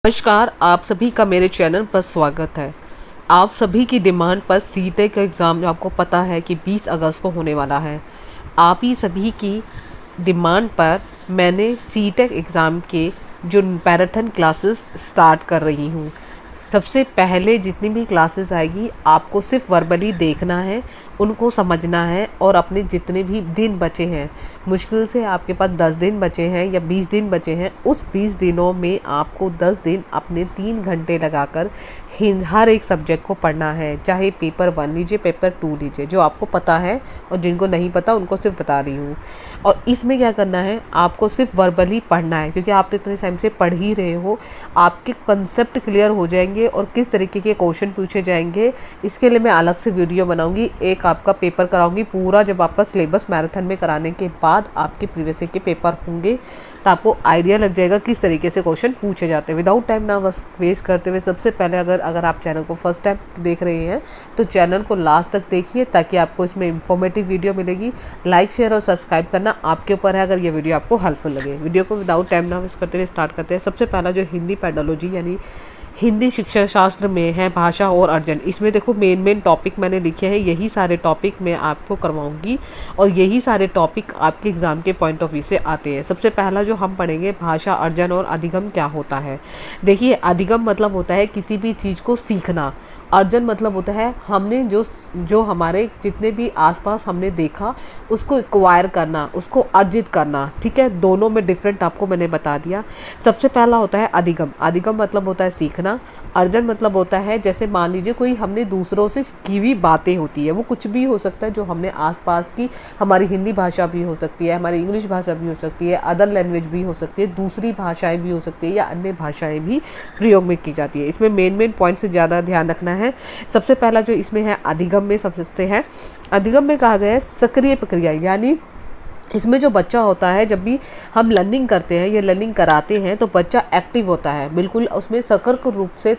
नमस्कार, आप सभी का मेरे चैनल पर स्वागत है। आप सभी की डिमांड पर सीटेट का एग्ज़ाम जो आपको पता है कि 20 अगस्त को होने वाला है। आप ही सभी की डिमांड पर मैंने सीटेट एग्ज़ाम के जो मैराथन क्लासेस स्टार्ट कर रही हूँ। सबसे पहले जितनी भी क्लासेस आएगी आपको सिर्फ वर्बली देखना है, उनको समझना है और अपने जितने भी दिन बचे हैं, मुश्किल से आपके पास 10 दिन बचे हैं या 20 दिन बचे हैं, उस 20 दिनों में आपको 10 दिन अपने 3 घंटे लगाकर हर एक सब्जेक्ट को पढ़ना है। चाहे पेपर 1 लीजिए, पेपर 2 लीजिए, जो आपको पता है और जिनको नहीं पता उनको सिर्फ बता रही हूँ। और इसमें क्या करना है, आपको सिर्फ वर्बली पढ़ना है, क्योंकि आप तो इतने टाइम से पढ़ ही रहे हो। आपके कंसेप्ट क्लियर हो जाएंगे और किस तरीके के क्वेश्चन पूछे जाएंगे इसके लिए मैं अलग से वीडियो बनाऊंगी। एक आपका पेपर कराऊंगी पूरा, जब आपका सिलेबस मैराथन में कराने के बाद आपके प्रीवियस ईयर के पेपर होंगे तो आपको आइडिया लग जाएगा किस तरीके से क्वेश्चन पूछे जाते हैं। विदाउट टाइम ना वेस्ट करते हुए, सबसे पहले अगर आप चैनल को फर्स्ट टाइम देख रहे हैं तो चैनल को लास्ट तक देखिए, ताकि आपको इसमें इंफॉर्मेटिव वीडियो मिलेगी। लाइक, शेयर और सब्सक्राइब करना आपके ऊपर है, अगर ये वीडियो आपको हेल्पफुल लगे। वीडियो को विदाउट टाइम ना वेस्ट करते हुए स्टार्ट करते हैं। सबसे पहला जो हिंदी पेडोलॉजी यानी हिंदी शिक्षा शास्त्र में है, भाषा और अर्जन। इसमें देखो मेन टॉपिक मैंने लिखे हैं, यही सारे टॉपिक मैं आपको करवाऊंगी और यही सारे टॉपिक आपके एग्ज़ाम के पॉइंट ऑफ व्यू से आते हैं। सबसे पहला जो हम पढ़ेंगे, भाषा, अर्जन और अधिगम क्या होता है। देखिए, अधिगम मतलब होता है किसी भी चीज़ को सीखना। अर्जन मतलब होता है हमने जो हमारे जितने भी आसपास हमने देखा उसको एक्वायर करना, उसको अर्जित करना। ठीक है, दोनों में डिफरेंट आपको मैंने बता दिया। सबसे पहला होता है अधिगम। अधिगम मतलब होता है सीखना। अर्जन मतलब होता है, जैसे मान लीजिए कोई हमने दूसरों से की हुई बातें होती है, वो कुछ भी हो सकता है जो हमने आसपास की, हमारी हिंदी भाषा भी हो सकती है, हमारी इंग्लिश भाषा भी हो सकती है, अदर लैंग्वेज भी हो सकती है, दूसरी भाषाएं भी हो सकती है या अन्य भाषाएं भी प्रयोग में की जाती है। इसमें मेन पॉइंट से ज़्यादा ध्यान रखना है। सबसे पहला जो इसमें है अधिगम में सबसे है, अधिगम में कहा गया है सक्रिय प्रक्रिया, यानी इसमें जो बच्चा होता है, जब भी हम लर्निंग करते हैं या लर्निंग कराते हैं तो बच्चा एक्टिव होता है, बिल्कुल उसमें सतर्क रूप से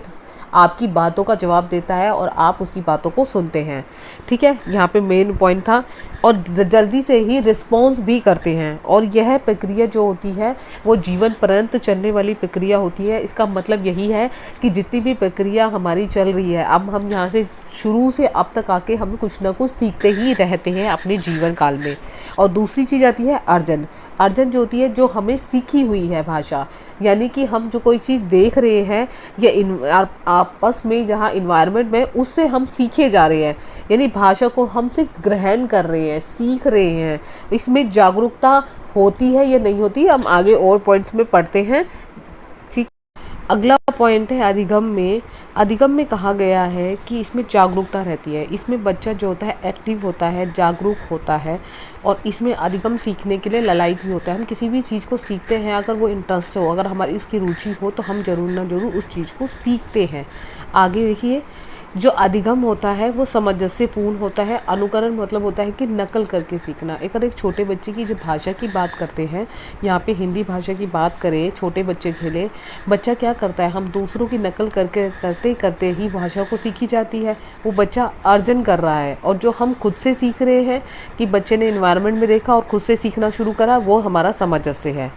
आपकी बातों का जवाब देता है और आप उसकी बातों को सुनते हैं। ठीक है, यहाँ पे मेन पॉइंट था। और जल्दी से ही रिस्पॉन्स भी करते हैं। और यह प्रक्रिया जो होती है वो जीवन पर्यंत चलने वाली प्रक्रिया होती है। इसका मतलब यही है कि जितनी भी प्रक्रिया हमारी चल रही है, अब हम यहाँ से शुरू से अब तक आके हम कुछ ना कुछ सीखते ही रहते हैं अपने जीवन काल में। और दूसरी चीज़ आती है अर्जन। अर्जन जो होती है जो हमें सीखी हुई है भाषा, यानी कि हम जो कोई चीज़ देख रहे हैं या आपस में जहाँ इन्वायरमेंट में, उससे हम सीखे जा रहे हैं, यानी भाषा को हम सिर्फ ग्रहण कर रहे हैं, सीख रहे हैं। इसमें जागरूकता होती है या नहीं होती, हम आगे और पॉइंट्स में पढ़ते हैं। ठीक, अगला पॉइंट है अधिगम में। अधिगम में कहा गया है कि इसमें जागरूकता रहती है। इसमें बच्चा जो होता है एक्टिव होता है, जागरूक होता है। और इसमें अधिगम सीखने के लिए ललायत भी होता है। हम किसी भी चीज़ को सीखते हैं, अगर वो इंटरेस्ट हो, अगर हमारी उसकी रुचि हो, तो हम ज़रूर ना ज़रूर उस चीज़ को सीखते हैं। आगे देखिए, जो अधिगम होता है वो सामंजस्य पूर्ण होता है। अनुकरण मतलब होता है कि नकल करके सीखना। अगर एक छोटे बच्चे की जो भाषा की बात करते हैं, यहाँ पे हिंदी भाषा की बात करें, छोटे बच्चे के लिए बच्चा क्या करता है, हम दूसरों की नकल करके करते करते ही भाषा को सीखी जाती है। वो बच्चा अर्जन कर रहा है। और जो हम खुद से सीख रहे हैं कि बच्चे ने इन्वायरमेंट में देखा और खुद से सीखना शुरू करा, वो हमारा सामंजस्य है।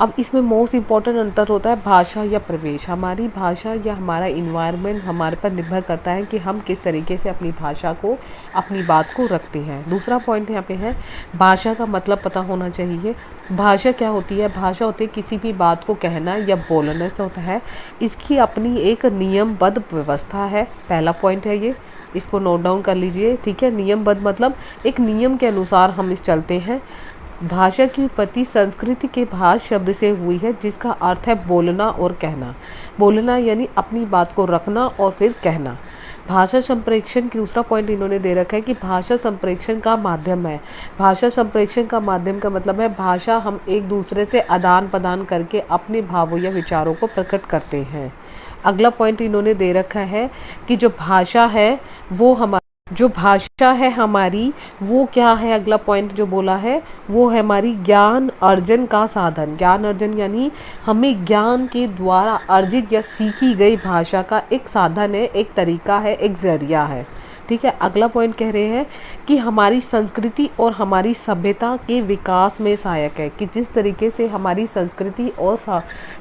अब इसमें मोस्ट इम्पॉर्टेंट अंतर होता है भाषा या प्रवेश। हमारी भाषा या हमारा इन्वायरमेंट हमारे पर निर्भर करता है कि हम किस तरीके से अपनी भाषा को, अपनी बात को रखते हैं। दूसरा पॉइंट यहाँ पे है, भाषा का मतलब पता होना चाहिए। भाषा क्या होती है, भाषा होती है किसी भी बात को कहना या बोलने से होता है। इसकी अपनी एक नियमबद्ध व्यवस्था है। पहला पॉइंट है ये, इसको नोट डाउन कर लीजिए। ठीक है, नियमबद्ध मतलब एक नियम के अनुसार हम इस चलते हैं। भाषा की उत्पत्ति संस्कृत के भाष शब्द से हुई है, जिसका अर्थ है बोलना और कहना। बोलना यानी अपनी बात को रखना और फिर कहना। भाषा संप्रेषण की दूसरा पॉइंट इन्होंने दे रखा है कि भाषा संप्रेषण का माध्यम है। भाषा संप्रेषण का माध्यम का मतलब है भाषा हम एक दूसरे से आदान प्रदान करके अपने भावों या विचारों को प्रकट करते हैं। अगला पॉइंट इन्होंने दे रखा है कि जो भाषा है वो हमारी वो क्या है। अगला पॉइंट जो बोला है वो है हमारी ज्ञान अर्जन का साधन। ज्ञान अर्जन यानी हमें ज्ञान के द्वारा अर्जित या सीखी गई भाषा का एक साधन है, एक तरीका है, एक जरिया है। ठीक है। अगला पॉइंट कह रहे हैं कि हमारी संस्कृति और हमारी सभ्यता के विकास में सहायक है, कि जिस तरीके से हमारी संस्कृति और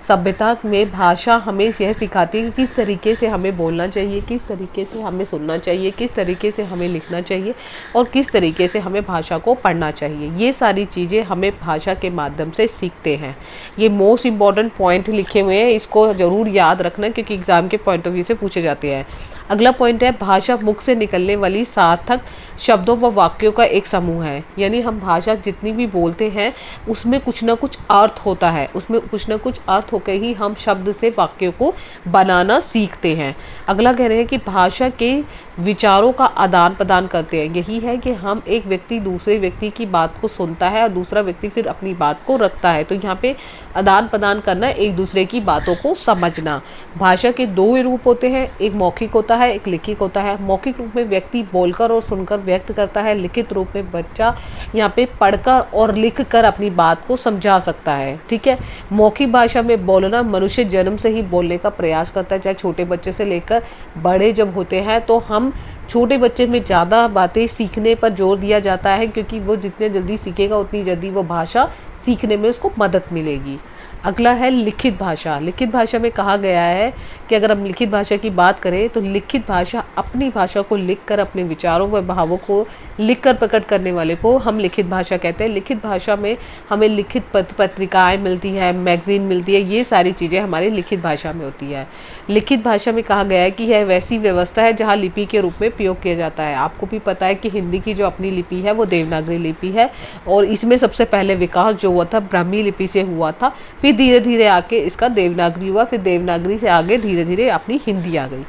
सभ्यता में भाषा हमें यह सिखाती है कि किस तरीके से हमें बोलना चाहिए, किस तरीके से हमें सुनना चाहिए, किस तरीके से हमें लिखना चाहिए और किस तरीके से हमें भाषा को पढ़ना चाहिए। ये सारी चीज़ें हमें भाषा के माध्यम से सीखते हैं। ये मोस्ट इम्पॉर्टेंट पॉइंट लिखे हुए हैं, इसको ज़रूर याद रखना क्योंकि एग्ज़ाम के पॉइंट ऑफ व्यू से पूछे जाते हैं। अगला पॉइंट है भाषा मुख से निकलने वाली सार्थक शब्दों व वाक्यों का एक समूह है। यानी हम भाषा जितनी भी बोलते हैं उसमें कुछ ना कुछ अर्थ होता है, उसमें कुछ ना कुछ अर्थ होकर ही हम शब्द से वाक्यों को बनाना सीखते हैं। अगला कह रहे हैं कि भाषा के विचारों का आदान प्रदान करते हैं। यही है कि हम एक व्यक्ति दूसरे व्यक्ति की बात को सुनता है और दूसरा व्यक्ति फिर अपनी बात को रखता है। तो यहाँ पे आदान प्रदान करना, एक दूसरे की बातों को समझना। भाषा के दो रूप होते हैं, एक मौखिक होता है, एक लिखित होता है। मौखिक रूप में व्यक्ति बोलकर और सुनकर व्यक्त करता है, लिखित रूप में बच्चा यहाँ पे पढ़कर और लिखकर अपनी बात को समझा सकता है। ठीक है। मौखिक भाषा में बोलना मनुष्य जन्म से ही बोलने का प्रयास करता है, चाहे छोटे बच्चे से लेकर बड़े जब होते हैं तो हम छोटे बच्चे में ज़्यादा बातें सीखने पर जोर दिया जाता है क्योंकि वो जितने जल्दी सीखेगा उतनी जल्दी वो भाषा सीखने में उसको मदद मिलेगी। अगला है लिखित भाषा। लिखित भाषा में कहा गया है कि अगर हम लिखित भाषा की बात करें तो लिखित भाषा अपनी भाषा को लिखकर अपने विचारों व भावों को लिखकर प्रकट करने वाले को हम लिखित भाषा कहते हैं। लिखित भाषा में हमें लिखित पत्रिकाएं मिलती हैं, मैगजीन मिलती है, ये सारी चीज़ें हमारी लिखित भाषा में होती है। लिखित भाषा में कहा गया है कि यह वैसी व्यवस्था है जहाँ लिपि के रूप में प्रयोग किया जाता है। आपको भी पता है कि हिंदी की जो अपनी लिपि है वो देवनागरी लिपि है और इसमें सबसे पहले विकास जो हुआ था ब्राह्मी लिपि से हुआ था, फिर धीरे धीरे आके इसका देवनागरी हुआ, फिर देवनागरी से आगे धीरे धीरे अपनी हिंदी आ गई।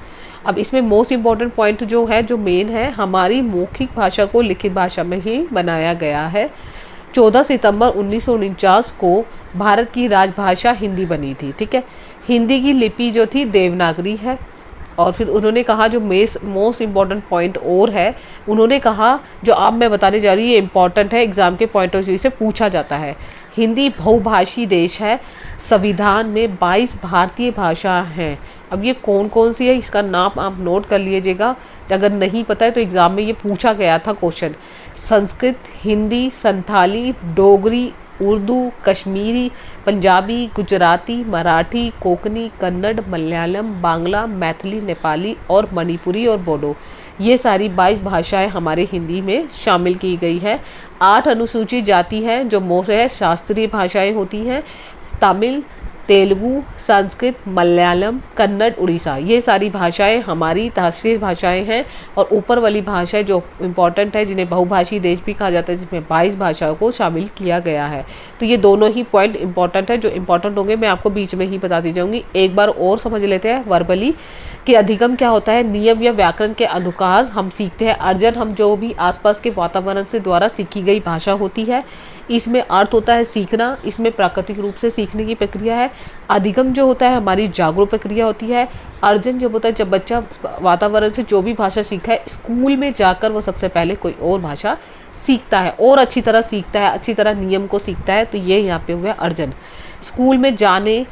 अब इसमें मोस्ट इम्पॉर्टेंट पॉइंट जो है, जो मेन है, हमारी मौखिक भाषा को लिखित भाषा में ही बनाया गया है। 14 सितंबर 1949 को भारत की राजभाषा हिंदी बनी थी। ठीक है। हिंदी की लिपि जो थी देवनागरी है। और फिर उन्होंने कहा जो मोस्ट इम्पॉर्टेंट पॉइंट और है, उन्होंने कहा जो अब मैं बताने जा रही हूँ ये इम्पॉर्टेंट है, एग्जाम के पॉइंट ऑफ व्यू से पूछा जाता है। हिंदी बहुभाषी देश है, संविधान में 22 भारतीय भाषा हैं। अब ये कौन कौन सी है इसका नाम आप नोट कर लीजिएगा, अगर नहीं पता है तो एग्ज़ाम में ये पूछा गया था क्वेश्चन। संस्कृत, हिंदी, संथाली, डोगरी, उर्दू, कश्मीरी, पंजाबी, गुजराती, मराठी, कोंकणी, कन्नड़, मलयालम, बांग्ला, मैथिली, नेपाली और मणिपुरी और बोडो, ये सारी 22 भाषाएं हमारे हिंदी में शामिल की गई है। 8 अनुसूचित जाति हैं जो मोस्ट शास्त्रीय भाषाएं होती हैं, तमिल, तेलुगु, संस्कृत, मलयालम, कन्नड़, उड़ीसा, ये सारी भाषाएं हमारी राष्ट्रीय भाषाएं हैं। और ऊपर वाली भाषाएं जो इम्पॉर्टेंट है, जिन्हें बहुभाषी देश भी कहा जाता है, जिसमें 22 भाषाओं को शामिल किया गया है। तो ये दोनों ही पॉइंट इंपॉर्टेंट है, जो इंपॉर्टेंट होंगे मैं आपको बीच में ही बताती जाऊंगी। एक बार और समझ लेते हैं वर्बली कि अधिगम क्या होता है। नियम या व्याकरण के अनुसार हम सीखते हैं। अर्जन हम जो भी आसपास के वातावरण से द्वारा सीखी गई भाषा होती है। इसमें अर्थ होता है सीखना, इसमें प्राकृतिक रूप से सीखने की प्रक्रिया है। अधिगम जो होता है हमारी जागरूक प्रक्रिया होती है। अर्जन जब होता है जब बच्चा वातावरण से जो भी भाषा सीखा है, स्कूल में जाकर वो सबसे पहले कोई और भाषा सीखता है और अच्छी तरह सीखता है, अच्छी तरह नियम को सीखता है। तो ये यहाँ पे हुआ अर्जन। स्कूल में जाने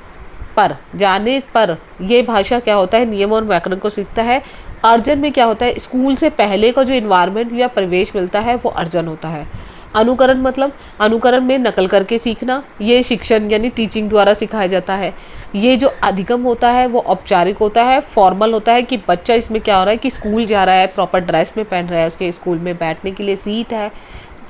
पर ये भाषा क्या होता है, नियम और व्याकरण को सीखता है। अर्जन में क्या होता है, स्कूल से पहले का जो इन्वायरमेंट या परिवेश मिलता है वो अर्जन होता है। अनुकरण मतलब अनुकरण में नकल करके सीखना, ये शिक्षण यानी टीचिंग द्वारा सिखाया जाता है। ये जो अधिगम होता है वो औपचारिक होता है, फॉर्मल होता है कि बच्चा इसमें क्या हो रहा है कि स्कूल जा रहा है, प्रॉपर ड्रेस में पहन रहा है, उसके स्कूल में बैठने के लिए सीट है,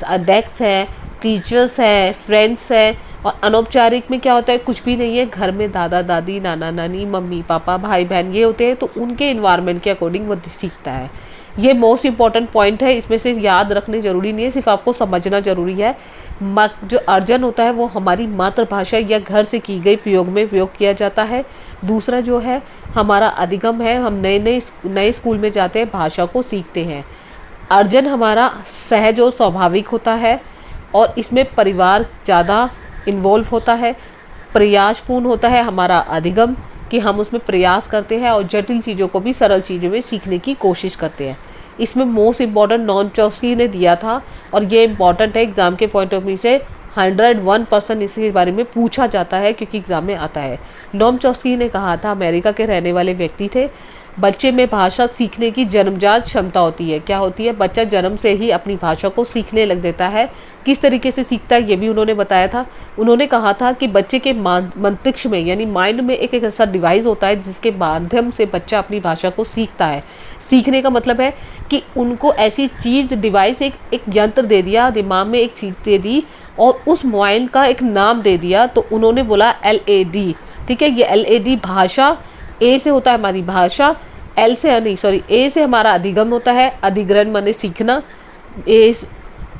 डेस्क है, टीचर्स है, फ्रेंड्स है। और अनौपचारिक में क्या होता है, कुछ भी नहीं है, घर में दादा दादी, नाना नानी, मम्मी पापा, भाई बहन ये होते हैं, तो उनके इन्वायरमेंट के अकॉर्डिंग वो सीखता है। ये मोस्ट इंपॉर्टेंट पॉइंट है, इसमें से याद रखने जरूरी नहीं है, सिर्फ आपको समझना जरूरी है। जो अर्जन होता है वो हमारी मातृभाषा या घर से की गई प्रयोग में प्रयोग किया जाता है। दूसरा जो है हमारा अधिगम है, हम नए स्कूल में जाते हैं, भाषा को सीखते हैं। अर्जन हमारा सहज और स्वाभाविक होता है और इसमें परिवार ज़्यादा इन्वॉल्व होता है। प्रयासपूर्ण होता है हमारा अधिगम, कि हम उसमें प्रयास करते हैं और जटिल चीज़ों को भी सरल चीज़ों में सीखने की कोशिश करते हैं। इसमें मोस्ट इम्पॉर्टेंट नॉम चॉम्स्की ने दिया था और ये इम्पॉर्टेंट है एग्ज़ाम के पॉइंट ऑफ व्यू से। 101% इसके बारे में पूछा जाता है क्योंकि एग्ज़ाम में आता है। नॉम चॉम्स्की ने कहा था, अमेरिका के रहने वाले व्यक्ति थे, बच्चे में भाषा सीखने की जन्मजात क्षमता होती है। क्या होती है? बच्चा जन्म से ही अपनी भाषा को सीखने लग देता है। किस तरीके से सीखता है ये भी उन्होंने बताया था। उन्होंने कहा था कि बच्चे के मस्तिष्क में यानी माइंड में एक ऐसा डिवाइस होता है जिसके माध्यम से बच्चा अपनी भाषा को सीखता है। सीखने का मतलब है कि उनको ऐसी चीज़ डिवाइस एक यंत्र दे दिया, दिमाग में एक चीज़ दे दी और उस मोबाइल का एक नाम दे दिया, तो उन्होंने बोला LAD। ठीक है, ये LAD भाषा, ए से होता है हमारी भाषा, एल से नहीं सॉरी ए से हमारा अधिगम होता है, अधिग्रहण माने सीखना,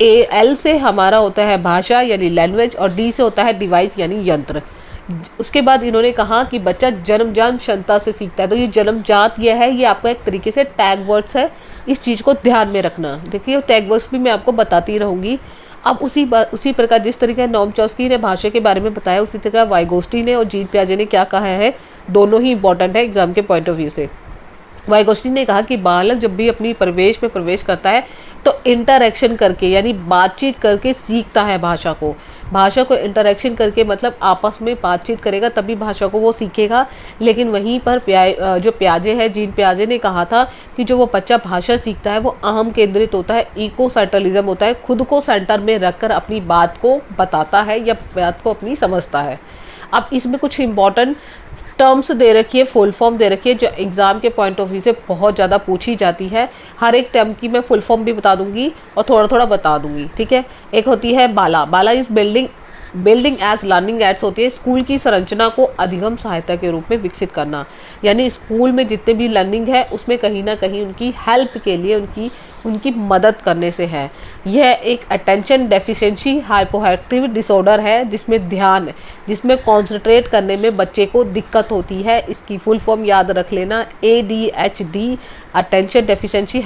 एल से हमारा होता है भाषा यानी लैंग्वेज, और डी से होता है डिवाइस यानी यंत्र। उसके बाद इन्होंने कहा कि बच्चा जन्मजात क्षमता से सीखता है। तो ये जन्मजात ये है, ये आपका एक तरीके से टैग वर्ड्स है, इस चीज़ को ध्यान में रखना। देखिए टैग वर्ड्स भी मैं आपको बताती रहूँगी। अब उसी प्रकार जिस तरीके नोम चॉम्स्की ने भाषा के बारे में बताया, उसी तरह वाइगोस्टी ने और जीन पियाजे ने क्या कहा है, दोनों ही इंपॉर्टेंट है एग्जाम के पॉइंट ऑफ व्यू से। वाइगोस्टी ने कहा कि बालक जब भी अपनी परिवेश में प्रवेश करता है तो इंटरैक्शन करके यानी बातचीत करके सीखता है भाषा को। भाषा को इंटरैक्शन करके मतलब आपस में बातचीत करेगा तभी भाषा को वो सीखेगा। लेकिन वहीं पर जो पियाजे है, जीन पियाजे ने कहा था कि जो वो बच्चा भाषा सीखता है वो अहम केंद्रित होता है, इको सेंट्रलिज्म होता है, खुद को सेंटर में रखकर अपनी बात को बताता है या बात को अपनी समझता है। अब इसमें कुछ इंपॉर्टेंट टर्म्स दे रखी है, फुल फॉर्म दे रखी है जो एग्जाम के पॉइंट ऑफ व्यू से बहुत ज़्यादा पूछी जाती है। हर एक टर्म की मैं फुल फॉर्म भी बता दूंगी और थोड़ा थोड़ा बता दूंगी। ठीक है, एक होती है बाला। बाला इस बिल्डिंग एज लर्निंग एड्स होती है, स्कूल की संरचना को अधिगम सहायता के रूप में विकसित करना। यानी स्कूल में जितने भी लर्निंग है उसमें कहीं ना कहीं उनकी हेल्प के लिए उनकी मदद करने से है। यह एक अटेंशन डेफिशिएंसी हाइपोएक्टिव डिसऑर्डर है जिसमें कॉन्सेंट्रेट करने में बच्चे को दिक्कत होती है। इसकी फुल फॉर्म याद रख लेना, ADHD attention deficiency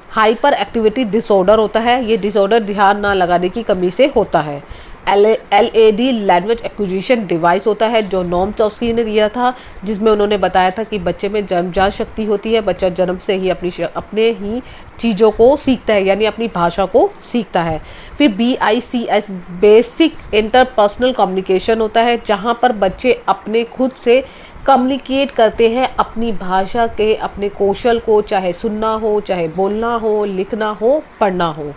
hyper activity disorder होता है। ये डिसऑर्डर ध्यान ना लगाने की कमी से होता है। LAD लैंग्वेज एक्विजिशन डिवाइस होता है जो नोम चॉम्स्की ने दिया था, जिसमें उन्होंने बताया था कि बच्चे में जन्मजात शक्ति होती है। बच्चा जन्म से ही अपने ही चीज़ों को सीखता है यानी अपनी भाषा को सीखता है। फिर BICS बेसिक इंटरपर्सनल कम्युनिकेशन होता है, जहाँ पर बच्चे अपने खुद से कम्युनिकेट करते हैं अपनी भाषा के अपने कौशल को, चाहे सुनना हो, चाहे बोलना हो, लिखना हो, पढ़ना हो।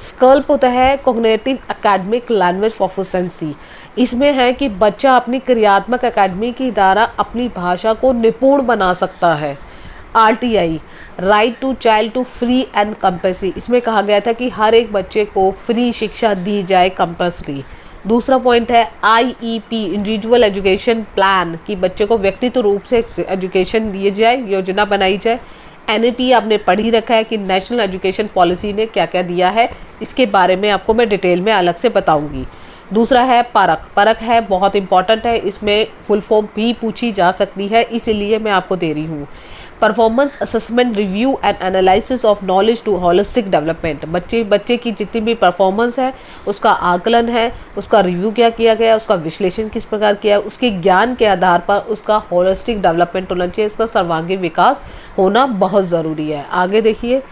स्कल्प होता है कॉग्निटिव एकेडमिक लैंग्वेज प्रोफिशिएंसी। इसमें है कि बच्चा अपनी क्रियात्मक एकेडमी के द्वारा अपनी भाषा को निपुण बना सकता है। RTI right to child to free and compulsory, इसमें कहा गया था कि हर एक बच्चे को फ्री शिक्षा दी जाए कंपल्सरी। दूसरा पॉइंट है IEP इंडिविजुअल एजुकेशन प्लान, कि बच्चे को व्यक्तिगत रूप से एजुकेशन दिए जाए, योजना बनाई जाए। NAP आपने पढ़ ही रखा है कि नेशनल एजुकेशन पॉलिसी ने क्या क्या दिया है, इसके बारे में आपको मैं डिटेल में अलग से बताऊंगी। दूसरा है परख है, बहुत इंपॉर्टेंट है, इसमें फुल फॉर्म भी पूछी जा सकती है, इसीलिए मैं आपको दे रही हूँ। Performance assessment review and analysis of knowledge to holistic development, बच्चे की जितनी भी परफॉर्मेंस है उसका आकलन है, उसका रिव्यू क्या किया गया, उसका विश्लेषण किस प्रकार किया है, उसके ज्ञान के आधार पर उसका होलिस्टिक डेवलपमेंट होना चाहिए, उसका सर्वांगीण विकास होना बहुत ज़रूरी है। आगे देखिए,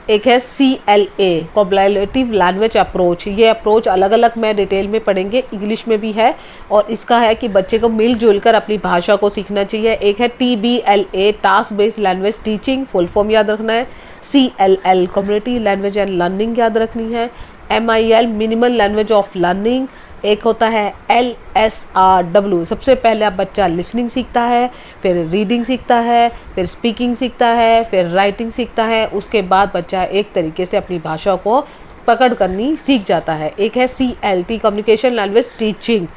एक है CLA कॉम्पैरेटिव लैंग्वेज अप्रोच। ये अप्रोच अलग अलग मैं डिटेल में पढ़ेंगे, इंग्लिश में भी है, और इसका है कि बच्चे को मिलजुल कर अपनी भाषा को सीखना चाहिए। एक है TBLA task based language teaching, full form याद रखना है। CLL community language and learning याद रखनी है। MIL minimal language of learning. एक होता है LSRW, सबसे पहले आप बच्चा लिसनिंग सीखता है, फिर रीडिंग सीखता है, फिर स्पीकिंग सीखता है, फिर राइटिंग सीखता है, उसके बाद बच्चा एक तरीके से अपनी भाषा को पकड़ करनी सीख जाता है। एक है CLT communication language teaching.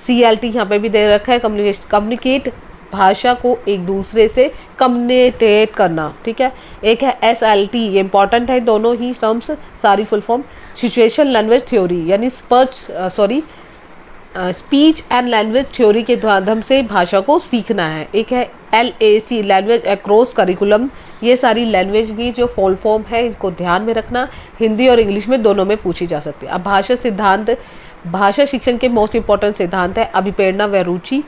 CLT यहाँ पे भी दे रखा है, कम्युनिकेट भाषा को एक दूसरे से कम्युनिकेट करना। ठीक है, एक है SLT, ये इंपॉर्टेंट है दोनों ही टर्म्स, सारी full form. Situation language theory यानी स्पीच एंड लैंग्वेज थ्योरी के माध्यम से भाषा को सीखना है। एक है LAC लैंग्वेज अक्रॉस करिकुलम, ये सारी लैंग्वेज की जो फुल फॉर्म है इनको ध्यान में रखना, हिंदी और इंग्लिश में दोनों में पूछी जा सकती है। अब भाषा शिक्षण के मोस्ट इंपॉर्टेंट सिद्धांत है अभिप्रेरणा व रुचि।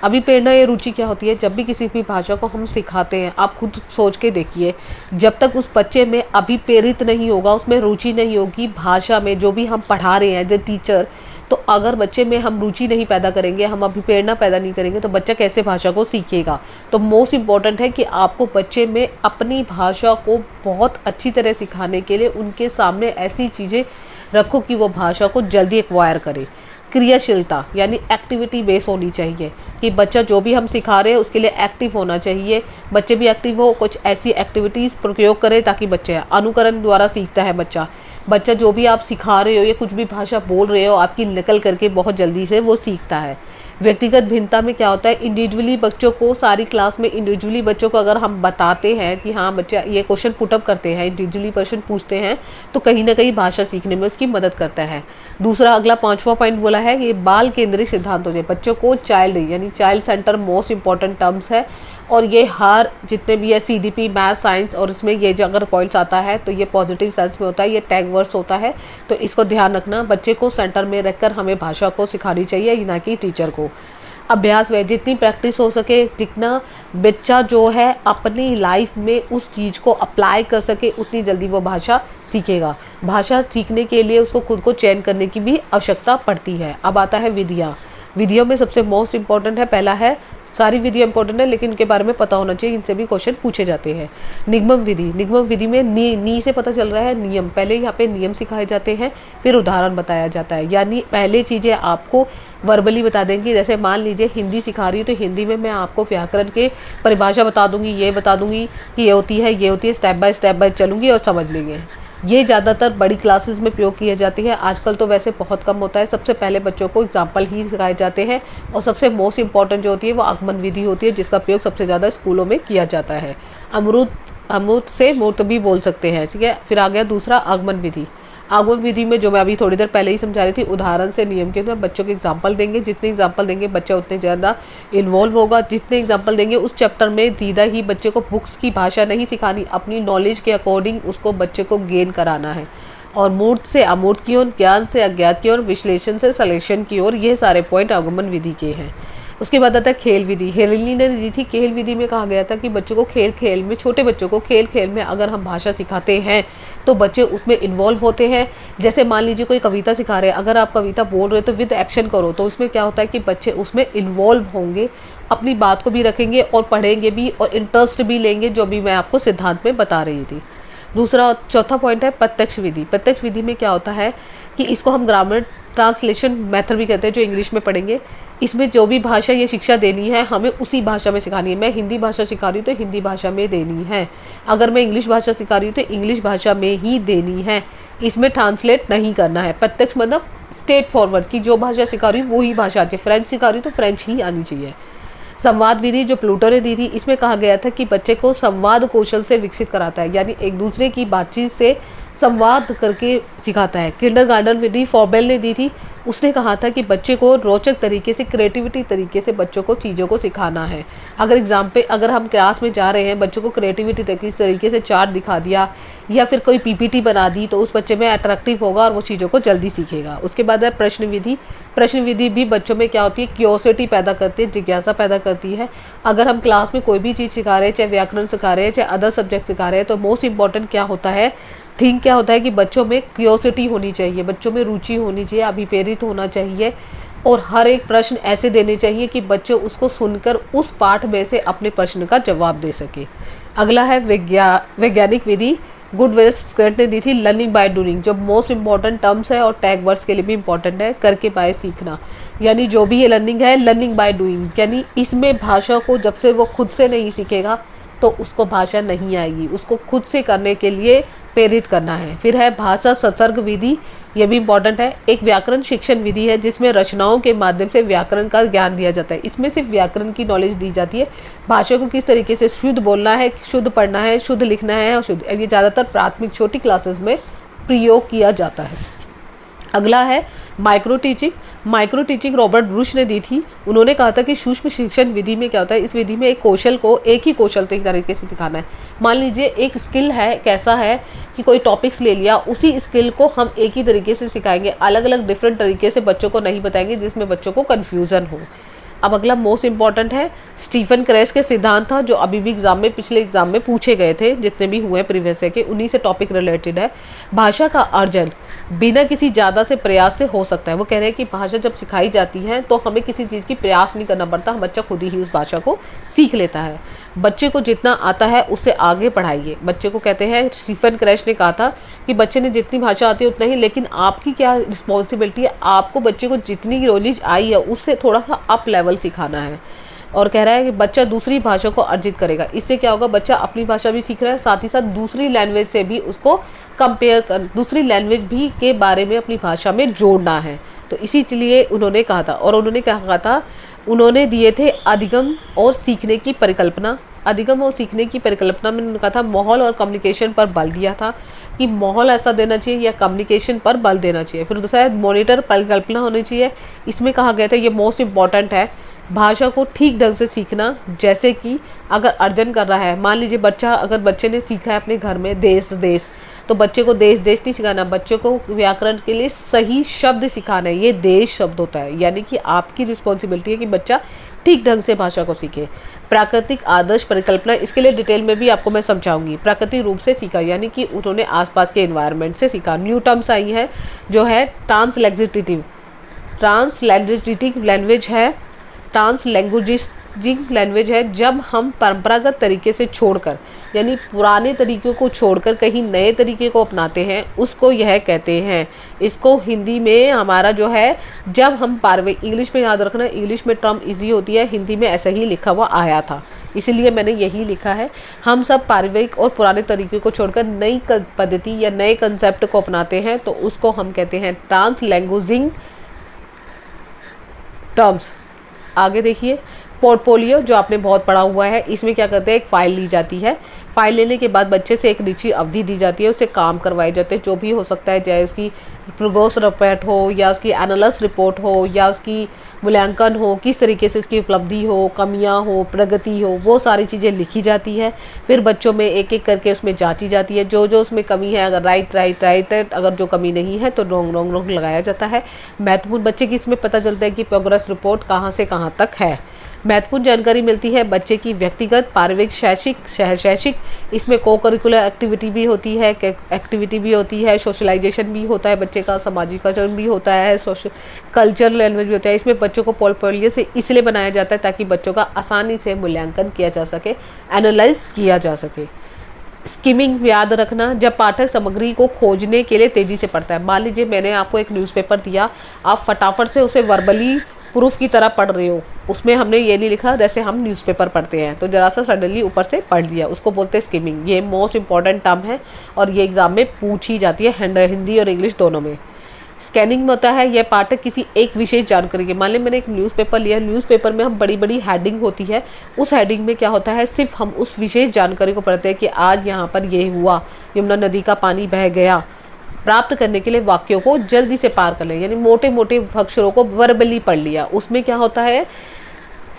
अभिप्रेरणा या रुचि क्या होती है? जब भी किसी भी भाषा को हम सिखाते हैं, आप खुद सोच के देखिए, जब तक उस बच्चे में अभिप्रेरित नहीं होगा, उसमें रुचि नहीं होगी भाषा में, जो भी हम पढ़ा रहे हैं एज ए टीचर, तो अगर बच्चे में हम रुचि नहीं पैदा करेंगे, हम अभी प्रेरणा पैदा नहीं करेंगे, तो बच्चा कैसे भाषा को सीखेगा। तो मोस्ट इम्पॉर्टेंट है कि आपको बच्चे में अपनी भाषा को बहुत अच्छी तरह सिखाने के लिए उनके सामने ऐसी चीज़ें रखो कि वो भाषा को जल्दी एक्वायर करे। क्रियाशीलता यानी एक्टिविटी बेस होनी चाहिए कि बच्चा जो भी हम सिखा रहे हैं उसके लिए एक्टिव होना चाहिए, बच्चे भी एक्टिव हो, कुछ ऐसी एक्टिविटीज़ प्रयोग करें ताकि बच्चे, अनुकरण द्वारा सीखता है बच्चा जो भी आप सिखा रहे हो या कुछ भी भाषा बोल रहे हो आपकी नकल करके बहुत जल्दी से वो सीखता है। व्यक्तिगत भिन्नता में क्या होता है, इंडिविजुअली बच्चों को, सारी क्लास में इंडिविजुअली बच्चों को अगर हम बताते हैं कि हाँ बच्चा ये क्वेश्चन पुटअप करते हैं, इंडिविजुअली क्वेश्चन पूछते हैं, तो कहीं ना कहीं भाषा सीखने में उसकी मदद करता है। दूसरा अगला 5वां पॉइंट बोला है ये बाल केंद्रित सिद्धांत हो जाए। बच्चों को चाइल्ड यानी child centre most important terms है, और ये हर जितने भी है CDP, मैथ, साइंस, और इसमें ये जो अगर पॉइंट्स आता है तो ये पॉजिटिव सेंस में होता है, ये टैग वर्ड्स होता है, तो इसको ध्यान रखना। बच्चे को सेंटर में रखकर हमें भाषा को सिखानी चाहिए, ना कि टीचर को। अभ्यास में जितनी प्रैक्टिस हो सके, जितना बच्चा जो है अपनी लाइफ में उस चीज़ को अप्लाई कर सके, उतनी जल्दी वो भाषा सीखेगा। भाषा सीखने के लिए उसको खुद को चयन करने की भी आवश्यकता पड़ती है। अब आता है विधियाँ। विधियों में सबसे मोस्ट इम्पॉर्टेंट है, पहला है, सारी विधियाँ इंपॉर्टेंट है लेकिन इनके बारे में पता होना चाहिए, इनसे भी क्वेश्चन पूछे जाते हैं। निगमन विधि। निगमन विधि में नी से पता चल रहा है नियम, पहले यहाँ पे नियम सिखाए जाते हैं, फिर उदाहरण बताया जाता है। यानी पहले चीज़ें आपको वर्बली बता देंगी, जैसे मान लीजिए हिंदी सिखा रही हूँ तो हिंदी में मैं आपको व्याकरण के परिभाषा बता दूंगी, ये बता दूंगी कि ये होती है, स्टेप बाय स्टेप चलूँगी और समझ लेंगे। ये ज़्यादातर बड़ी क्लासेस में प्रयोग किया जाती है, आजकल तो वैसे बहुत कम होता है। सबसे पहले बच्चों को एग्जाम्पल ही सिखाए जाते हैं, और सबसे मोस्ट इंपॉर्टेंट जो होती है वो आगमन विधि होती है, जिसका प्रयोग सबसे ज़्यादा स्कूलों में किया जाता है। अमृत से मूर्त भी बोल सकते हैं, ठीक है। फिर आ गया दूसरा आगमन विधि। आगमन विधि में जो मैं अभी थोड़ी देर पहले ही समझा रही थी, उदाहरण से नियम के में बच्चों के एग्जाम्पल देंगे, जितने एग्जाम्पल देंगे बच्चा उतने ज़्यादा इन्वॉल्व होगा। जितने एग्जाम्पल देंगे उस चैप्टर में सीधा ही बच्चे को बुक्स की भाषा नहीं सिखानी, अपनी नॉलेज के अकॉर्डिंग उसको बच्चे को गेन कराना है। और मूर्त से अमूर्त की ओर, ज्ञान से अज्ञात की ओर, विश्लेषण से सलेशन की ओर, ये सारे पॉइंट आगमन विधि के हैं। उसके बाद आता है खेल विधि। हेलेनी ने दी थी, खेल विधि में कहा गया था कि बच्चों को खेल में, छोटे बच्चों को खेल में अगर हम भाषा सिखाते हैं तो बच्चे उसमें इन्वॉल्व होते हैं। जैसे मान लीजिए कोई कविता सिखा रहे हैं, अगर आप कविता बोल रहे हो तो विद एक्शन करो, तो उसमें क्या होता है कि बच्चे उसमें इन्वॉल्व होंगे, अपनी बात को भी रखेंगे और पढ़ेंगे भी और इंटरेस्ट भी लेंगे, जो भी मैं आपको सिद्धांत में बता रही थी। चौथा पॉइंट है प्रत्यक्ष विधि। प्रत्यक्ष विधि में क्या होता है कि इसको हम ग्रामर ट्रांसलेशन मेथड भी कहते हैं, जो इंग्लिश में पढ़ेंगे। इसमें जो भी भाषा ये शिक्षा देनी है हमें उसी भाषा में सिखानी है। मैं हिंदी भाषा सिखा रही हूँ तो हिंदी भाषा में देनी है, अगर मैं इंग्लिश भाषा सिखा रही हूँ तो इंग्लिश भाषा में ही देनी है, इसमें ट्रांसलेट नहीं करना है। प्रत्यक्ष मतलब स्ट्रेट फॉरवर्ड की जो भाषा सिखा रही हूँ वो ही भाषा आती है। फ्रेंच सिखा रही हूँ तो फ्रेंच ही आनी चाहिए। संवाद विधि जो प्लूटो ने दी थी, इसमें कहा गया था कि बच्चे को संवाद कौशल से विकसित कराता है, यानी एक दूसरे की बातचीत से संवाद करके सिखाता है। किंडरगार्टन विधि फॉर्बेल ने दी थी, उसने कहा था कि बच्चे को रोचक तरीके से, क्रिएटिविटी तरीके से बच्चों को चीज़ों को सिखाना है। अगर हम क्लास में जा रहे हैं, बच्चों को क्रिएटिविटी तरीके से चार्ट दिखा दिया या फिर कोई PPT बना दी, तो उस बच्चे में अट्रैक्टिव होगा और वो चीज़ों को जल्दी सीखेगा। उसके बाद है प्रश्न विधि। प्रश्न विधि भी बच्चों में क्या होती है, क्यूरियोसिटी पैदा करती है, जिज्ञासा पैदा करती है। अगर हम क्लास में कोई भी चीज़ सिखा रहे हैं, चाहे व्याकरण सिखा रहे हैं, चाहे अदर सब्जेक्ट सिखा रहे हैं, तो मोस्ट इंपॉर्टेंट क्या होता है, क्या होता है कि बच्चों में क्यूरियोसिटी होनी चाहिए, बच्चों में रुचि होनी चाहिए, अभिप्रेरित होना चाहिए, और हर एक प्रश्न ऐसे देने चाहिए कि बच्चे उसको सुनकर उस पाठ में से अपने प्रश्न का जवाब दे सके। अगला है वैज्ञानिक विधि। गुडविल ने दी थी लर्निंग बाय डूइंग, जो मोस्ट इंपॉर्टेंट टर्म्स है और टैग वर्ड्स के लिए भी इंपॉर्टेंट है, करके बाय सीखना। यानी जो भी ये लर्निंग है, लर्निंग बाय डूइंग, यानी इसमें भाषा को जब से वो खुद से नहीं सीखेगा तो उसको भाषा नहीं आएगी, उसको खुद से करने के लिए प्रेरित करना है। फिर है भाषा सत्सर्ग विधि, ये भी इंपॉर्टेंट है। एक व्याकरण शिक्षण विधि है जिसमें रचनाओं के माध्यम से व्याकरण का ज्ञान दिया जाता है। इसमें सिर्फ व्याकरण की नॉलेज दी जाती है, भाषा को किस तरीके से शुद्ध बोलना है, शुद्ध पढ़ना है, शुद्ध लिखना है और शुद्ध, ये ज़्यादातर प्राथमिक छोटी क्लासेस में प्रयोग किया जाता है। अगला है माइक्रो टीचिंग रॉबर्ट ब्रूश ने दी थी। उन्होंने कहा था कि सूक्ष्म शिक्षण विधि में क्या होता है, इस विधि में एक ही कौशल तरीके से सिखाना है। मान लीजिए एक स्किल है, कैसा है कि कोई टॉपिक्स ले लिया, उसी स्किल को हम एक ही तरीके से सिखाएंगे, अलग अलग डिफरेंट तरीके से बच्चों को नहीं बताएंगे जिसमें बच्चों को कन्फ्यूज़न हो। अब अगला मोस्ट इम्पॉर्टेंट है स्टीफन क्रैश के सिद्धांत था, जो अभी भी एग्जाम में, पिछले एग्जाम में पूछे गए थे, जितने भी हुए प्रीवियस के, उन्हीं से टॉपिक रिलेटेड है। भाषा का अर्जन बिना किसी ज़्यादा से प्रयास से हो सकता है। वो कह रहे हैं कि भाषा जब सिखाई जाती है तो हमें किसी चीज़ की प्रयास नहीं करना पड़ता, बच्चा खुद ही उस भाषा को सीख लेता है। बच्चे को जितना आता है उससे आगे पढ़ाइए। बच्चे को कहते हैं, स्टीफन क्रैश ने कहा था कि बच्चे ने जितनी भाषा आती है उतना ही, लेकिन आपकी क्या रिस्पॉन्सिबिलिटी है, आपको बच्चे को जितनी नॉलेज आई है उससे थोड़ा सा अप लेवल सिखाना है। और कह रहा है कि बच्चा दूसरी भाषा को अर्जित करेगा। इससे क्या होगा, बच्चा अपनी भाषा भी सीख रहा है, साथ ही साथ दूसरी लैंग्वेज से भी उसको कंपेयर कर, दूसरी लैंग्वेज भी के बारे में अपनी भाषा में जोड़ना है। तो इसीलिए उन्होंने कहा था। और उन्होंने क्या कहा था, उन्होंने दिए थे अधिगम और सीखने की परिकल्पना। अधिगम और सीखने की परिकल्पना में उन्होंने कहा था माहौल और कम्युनिकेशन पर बल दिया था कि माहौल ऐसा देना चाहिए या कम्युनिकेशन पर बल देना चाहिए। फिर दूसरा है मॉनिटर परिकल्पना होनी चाहिए। इसमें कहा गया था, ये मोस्ट इम्पॉर्टेंट है, भाषा को ठीक ढंग से सीखना। जैसे कि अगर अर्जन कर रहा है, मान लीजिए बच्चा, अगर बच्चे ने सीखा है अपने घर में देश देश, तो बच्चे को देश देश नहीं सिखाना, बच्चे को व्याकरण के लिए सही शब्द सिखाना है। ये देश शब्द होता है, यानी कि आपकी रिस्पॉन्सिबिलिटी है कि बच्चा ठीक ढंग से भाषा को सीखे। प्राकृतिक आदर्श परिकल्पना, इसके लिए डिटेल में भी आपको मैं समझाऊंगी। प्राकृतिक रूप से सीखा, यानी कि उन्होंने आसपास के एनवायरनमेंट से सीखा। न्यू टर्म्स आई है जो है ट्रांसलैंग्वेजिटिव लैंग्वेज है, ट्रांसलैंग्वेजिंग लैंग्वेज है। जब हम परंपरागत तरीके से छोड़कर, यानी पुराने तरीक़ों को छोड़कर कहीं नए तरीके को अपनाते हैं, उसको यह कहते हैं। इसको हिंदी में हमारा जो है, जब हम पारवे, इंग्लिश में याद रखना, इंग्लिश में टर्म इजी होती है, हिंदी में ऐसा ही लिखा हुआ आया था, इसीलिए मैंने यही लिखा है। हम सब पारिवारिक और पुराने तरीके को छोड़कर नई पद्धति या नए कंसेप्ट को अपनाते हैं, तो उसको हम कहते हैं ट्रांसलैंग्वेजिंग टर्म्स। आगे देखिए, पोर्टफोलियो जो आपने बहुत पढ़ा हुआ है, इसमें क्या करते हैं, एक फ़ाइल ली जाती है। फ़ाइल लेने के बाद बच्चे से एक निश्चित अवधि दी जाती है, उससे काम करवाए जाते हैं, जो भी हो सकता है, चाहे उसकी प्रोग्रेस रिपोर्ट हो या उसकी एनालिसिस रिपोर्ट हो या उसकी मूल्यांकन हो, किस तरीके से उसकी उपलब्धि हो, कमियां हो, प्रगति हो, वो सारी चीज़ें लिखी जाती है। फिर बच्चों में एक एक करके उसमें जांची जाती है, जो जो उसमें कमी है, अगर राइट, अगर जो कमी नहीं है तो रॉन्ग लगाया जाता है। महत्वपूर्ण बच्चे की इसमें पता चलता है कि प्रोग्रेस रिपोर्ट कहाँ से कहाँ तक है। महत्वपूर्ण जानकारी मिलती है बच्चे की व्यक्तिगत, पारिवारिक, शैक्षिक, इसमें को करिकुलर एक्टिविटी भी होती है, सोशलाइजेशन भी होता है बच्चे का, सामाजिकरण भी होता है, कल्चर लैंग्वेज भी होता है। इसमें बच्चों को पोर्टफोलियो से इसलिए बनाया जाता है ताकि बच्चों का आसानी से मूल्यांकन किया जा सके, एनालाइज किया जा सके। स्किमिंग याद रखना, जब पाठक सामग्री को खोजने के लिए तेजी से पढ़ता है। मान लीजिए मैंने आपको एक न्यूज़पेपर दिया, आप फटाफट से उसे वर्बली प्रूफ की तरह पढ़ रहे हो, उसमें हमने ये नहीं लिखा जैसे हम न्यूज़पेपर पढ़ते हैं, तो जरा सा सडनली ऊपर से पढ़ लिया, उसको बोलते हैं स्किमिंग। ये मोस्ट इंपॉर्टेंट टर्म है और ये एग्जाम में पूछी जाती है, हिंदी और इंग्लिश दोनों में। स्कैनिंग में होता है, यह पाठक किसी एक विशेष जानकारी के, मान लें मैंने एक न्यूज़पेपर लिया, न्यूज़पेपर में हम बड़ी बड़ी हेडिंग होती है, उस हेडिंग में क्या होता है, सिर्फ हम उस विशेष जानकारी को पढ़ते हैं कि आज यहाँ पर ये हुआ, यमुना नदी का पानी बह गया। प्राप्त करने के लिए वाक्यों को जल्दी से पार कर लें, यानी मोटे मोटे अक्षरों को वर्बली पढ़ लिया। उसमें क्या होता है,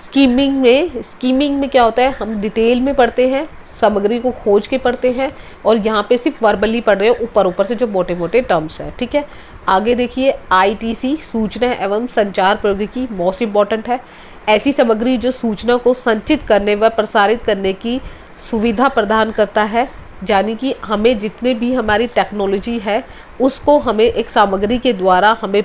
स्कीमिंग में क्या होता है, हम डिटेल में पढ़ते हैं, सामग्री को खोज के पढ़ते हैं, और यहाँ पे सिर्फ वर्बली पढ़ रहे हो, ऊपर से जो मोटे मोटे टर्म्स है। ठीक है, आगे देखिए, ITC सूचना एवं संचार प्रौद्योगिकी मोस्ट इम्पॉर्टेंट है। ऐसी सामग्री जो सूचना को संचित करने व प्रसारित करने की सुविधा प्रदान करता है, यानी कि हमें जितने भी हमारी टेक्नोलॉजी है उसको हमें एक सामग्री के द्वारा हमें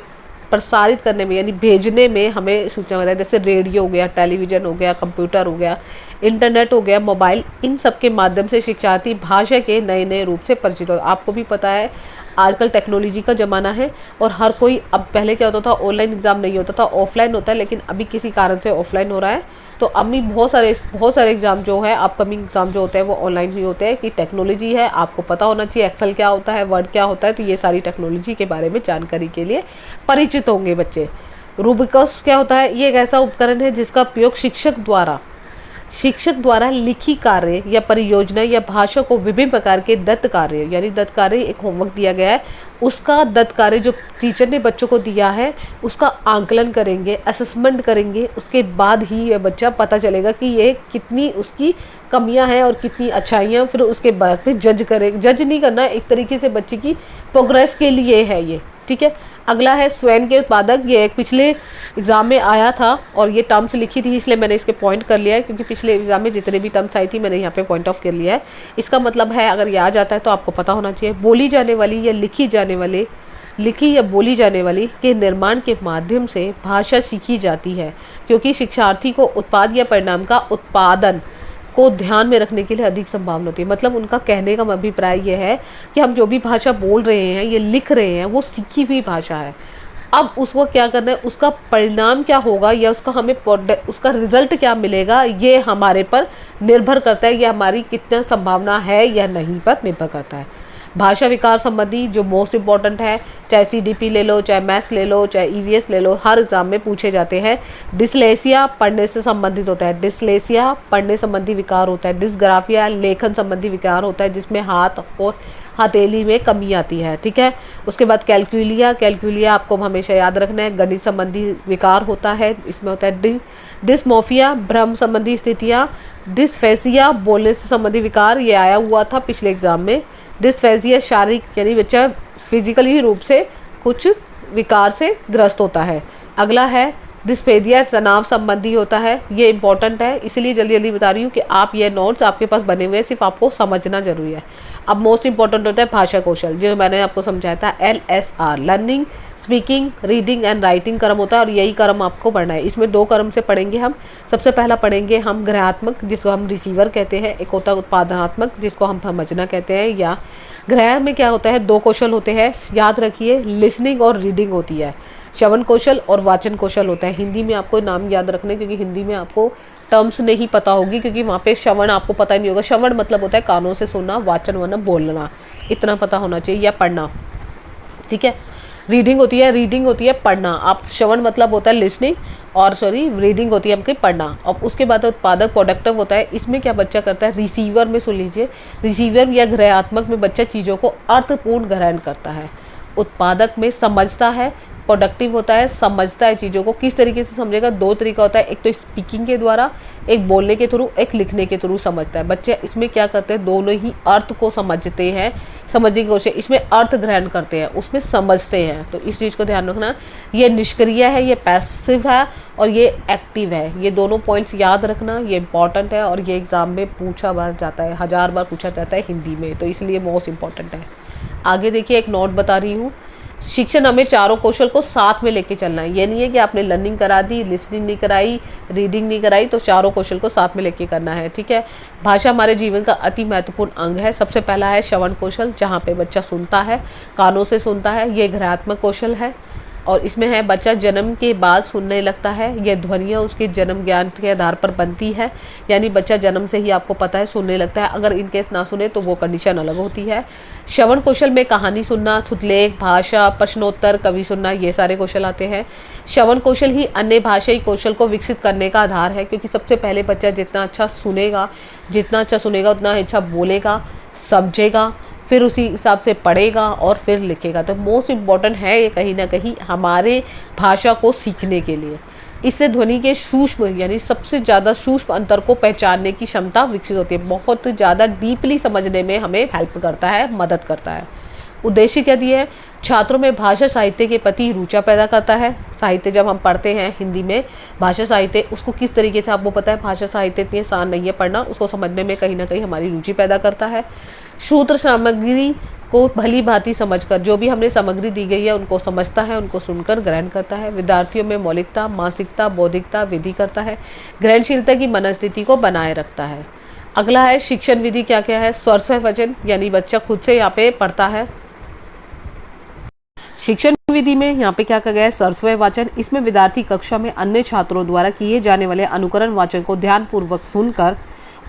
प्रसारित करने में, यानी भेजने में हमें सूचना मिलता है। जैसे रेडियो हो गया, टेलीविज़न हो गया, कंप्यूटर हो गया, इंटरनेट हो गया, मोबाइल, इन सब के माध्यम से शिक्षार्थी भाषा के नए नए रूप से परिचित हो। आपको भी पता है आजकल टेक्नोलॉजी का ज़माना है और हर कोई, अब पहले क्या होता था, ऑनलाइन एग्ज़ाम नहीं होता था, ऑफलाइन होता है, लेकिन अभी किसी कारण से ऑफलाइन हो रहा है। तो अभी बहुत सारे एग्ज़ाम जो है, अपकमिंग एग्ज़ाम जो होते हैं वो ऑनलाइन ही होते हैं। कि टेक्नोलॉजी है, आपको पता होना चाहिए एक्सेल क्या होता है, वर्ड क्या होता है, तो ये सारी टेक्नोलॉजी के बारे में जानकारी के लिए परिचित होंगे बच्चे। रूबिकस क्या होता है, ये एक ऐसा उपकरण है जिसका उपयोग शिक्षक द्वारा लिखी कार्य या परियोजना या भाषा को विभिन्न प्रकार के दत्त कार्य, यानी दत्त कार्य एक होमवर्क दिया गया है, उसका दत्त कार्य जो टीचर ने बच्चों को दिया है उसका आंकलन करेंगे, असेसमेंट करेंगे, उसके बाद ही ये बच्चा पता चलेगा कि ये कितनी उसकी कमियां हैं और कितनी अच्छाइयां, फिर उसके बाद फिर जज नहीं करना, एक तरीके से बच्चे की प्रोग्रेस के लिए है ये। ठीक है। अगला है स्वयं के उत्पादक। ये एक पिछले एग्जाम में आया था और ये टर्म्स लिखी थी, इसलिए मैंने इसके पॉइंट कर लिया है, क्योंकि पिछले एग्जाम में जितने भी टर्म्स आई थी मैंने यहाँ पे पॉइंट ऑफ कर लिया है। इसका मतलब है, अगर ये आ जाता है तो आपको पता होना चाहिए, बोली जाने वाली या लिखी या बोली जाने वाली के निर्माण के माध्यम से भाषा सीखी जाती है, क्योंकि शिक्षार्थी को उत्पाद या परिणाम का उत्पादन को ध्यान में रखने के लिए अधिक संभावना होती है। मतलब उनका कहने का अभिप्राय ये है कि हम जो भी भाषा बोल रहे हैं, ये लिख रहे हैं, वो सीखी हुई भाषा है। अब उसको क्या करना है, उसका परिणाम क्या होगा या उसका हमें उसका रिजल्ट क्या मिलेगा, ये हमारे पर निर्भर करता है, ये हमारी कितना संभावना है या नहीं पर निर्भर करता है। भाषा विकार संबंधी जो मोस्ट इम्पॉर्टेंट है, चाहे सीडीपी ले लो, चाहे मैथ्स ले लो, चाहे ईवीएस ले लो, हर एग्जाम में पूछे जाते हैं। डिस्लेसिया पढ़ने से संबंधित होता है, डिस्लेसिया पढ़ने संबंधी विकार होता है। डिस्ग्राफिया लेखन संबंधी विकार होता है, जिसमें हाथ और हथेली में कमी आती है, ठीक है। उसके बाद कैलकुलिया आपको हमेशा याद रखना है, गणित संबंधी विकार होता है, इसमें होता है डिस्मोफिया भ्रम संबंधी स्थितियाँ। डिस्फेसिया बोलने से संबंधी विकार, ये आया हुआ था पिछले एग्जाम में। डिस्फेसिया शारीरिक यानी बच्चा फिजिकली रूप से कुछ विकार से ग्रस्त होता है। अगला है डिस्पेदिया तनाव संबंधी होता है, ये इंपॉर्टेंट है, इसलिए जल्दी जल्दी बता रही हूँ कि आप ये नोट्स आपके पास बने हुए हैं, सिर्फ आपको समझना जरूरी है। अब मोस्ट इंपॉर्टेंट होता है भाषा कौशल, जो मैंने आपको समझाया था, LSR learning speaking reading and writing क्रम होता है, और यही क्रम आपको पढ़ना है। इसमें 2 क्रम से पढ़ेंगे हम। सबसे पहला पढ़ेंगे हम ग्रहात्मक, जिसको हम रिसीवर कहते हैं, एक होता है उत्पादनात्मक, जिसको हम समझना कहते हैं। या ग्रह में क्या होता है, 2 कौशल होते हैं, याद रखिए, लिसनिंग और रीडिंग होती है। श्रवण कौशल और वाचन कौशल होता है। हिंदी में आपको नाम याद रखने, क्योंकि हिंदी में आपको टर्म्स नहीं पता होगी, क्योंकि वहाँ पे श्रवण आपको पता ही नहीं होगा। श्रवण मतलब होता है कानों से सुनना, वाचन वरना बोलना, इतना पता होना चाहिए, या पढ़ना, ठीक है। रीडिंग होती है पढ़ना। आप श्रवण मतलब होता है लिसनिंग, और रीडिंग होती है आपकी पढ़ना। और उसके बाद उत्पादक प्रोडक्टिव होता है। इसमें क्या बच्चा करता है, रिसीवर में सुन लीजिए, रिसीवर या ग्रहात्मक में बच्चा चीज़ों को अर्थपूर्ण ग्रहण करता है। उत्पादक में समझता है, प्रोडक्टिव होता है समझता है चीज़ों को। किस तरीके से समझेगा, 2 तरीका होता है, एक तो स्पीकिंग के द्वारा, एक बोलने के थ्रू, एक लिखने के थ्रू समझता है। बच्चे इसमें क्या करते हैं, दोनों ही अर्थ को समझते हैं, समझने की कोशिश, इसमें अर्थ ग्रहण करते हैं, उसमें समझते हैं। तो इस चीज़ को ध्यान रखना। ये निष्क्रिय है, ये पैसिव है, और ये एक्टिव है। ये दोनों पॉइंट्स याद रखना, ये इंपॉर्टेंट है, और ये एग्जाम में पूछा जाता है, 1000 बार पूछा जाता है हिंदी में, तो इसलिए मोस्ट इंपॉर्टेंट है। आगे देखिए, एक नोट बता रही हूँ, शिक्षण हमें चारों कौशल को साथ में लेके चलना है। ये नहीं है कि आपने लर्निंग करा दी, लिसनिंग नहीं कराई, रीडिंग नहीं कराई, तो चारों कौशल को साथ में लेके करना है, ठीक है। भाषा हमारे जीवन का अति महत्वपूर्ण अंग है। सबसे पहला है श्रवण कौशल, जहाँ पे बच्चा सुनता है, कानों से सुनता है, ये ग्रहात्मक कौशल है। और इसमें है बच्चा जन्म के बाद सुनने लगता है, ये ध्वनियाँ उसके जन्म ज्ञान के आधार पर बनती है, यानी बच्चा जन्म से ही आपको पता है सुनने लगता है। अगर इनकेस ना सुने तो वो कंडीशन अलग होती है। श्रवण कौशल में कहानी सुनना, सुतलेख, भाषा, प्रश्नोत्तर, कवि सुनना, ये सारे कौशल आते हैं। श्रवण कौशल ही अन्य भाषाई कौशल को विकसित करने का आधार है, क्योंकि सबसे पहले बच्चा जितना अच्छा सुनेगा उतना अच्छा बोलेगा, समझेगा, फिर उसी हिसाब से पढ़ेगा और फिर लिखेगा। तो मोस्ट इम्पॉर्टेंट है ये कहीं ना कहीं हमारे भाषा को सीखने के लिए। इससे ध्वनि के सूक्ष्म यानी सबसे ज़्यादा सूक्ष्म अंतर को पहचानने की क्षमता विकसित होती है, बहुत ज़्यादा डीपली समझने में हमें हेल्प करता है, मदद करता है। उद्देश्य क्या दिया है, छात्रों में भाषा साहित्य के प्रति रुचि पैदा करता है। साहित्य जब हम पढ़ते हैं हिंदी में, भाषा साहित्य, उसको किस तरीके से आपको पता है, भाषा साहित्य इतनी आसान नहीं है पढ़ना, उसको समझने में कहीं ना कहीं हमारी रुचि पैदा करता है। सूत्र सामग्री को भली भांति समझकर, जो भी हमने सामग्री दी गई है उनको समझता है, उनको सुनकर ग्रहण करता है। विद्यार्थियों में मौलिकता, मानसिकता, बौद्धिकता वृद्धि करता है, ग्रहणशीलता की मनस्थिति को बनाए रखता है। अगला है शिक्षण विधि क्या क्या है, स्वर से वचन, यानी बच्चा खुद से यहाँ पे पढ़ता है। शिक्षण विधि में यहाँ पे क्या कहा गया है, सरस्वय वाचन। इसमें विद्यार्थी कक्षा में अन्य छात्रों द्वारा किए जाने वाले अनुकरण वाचन को ध्यानपूर्वक सुनकर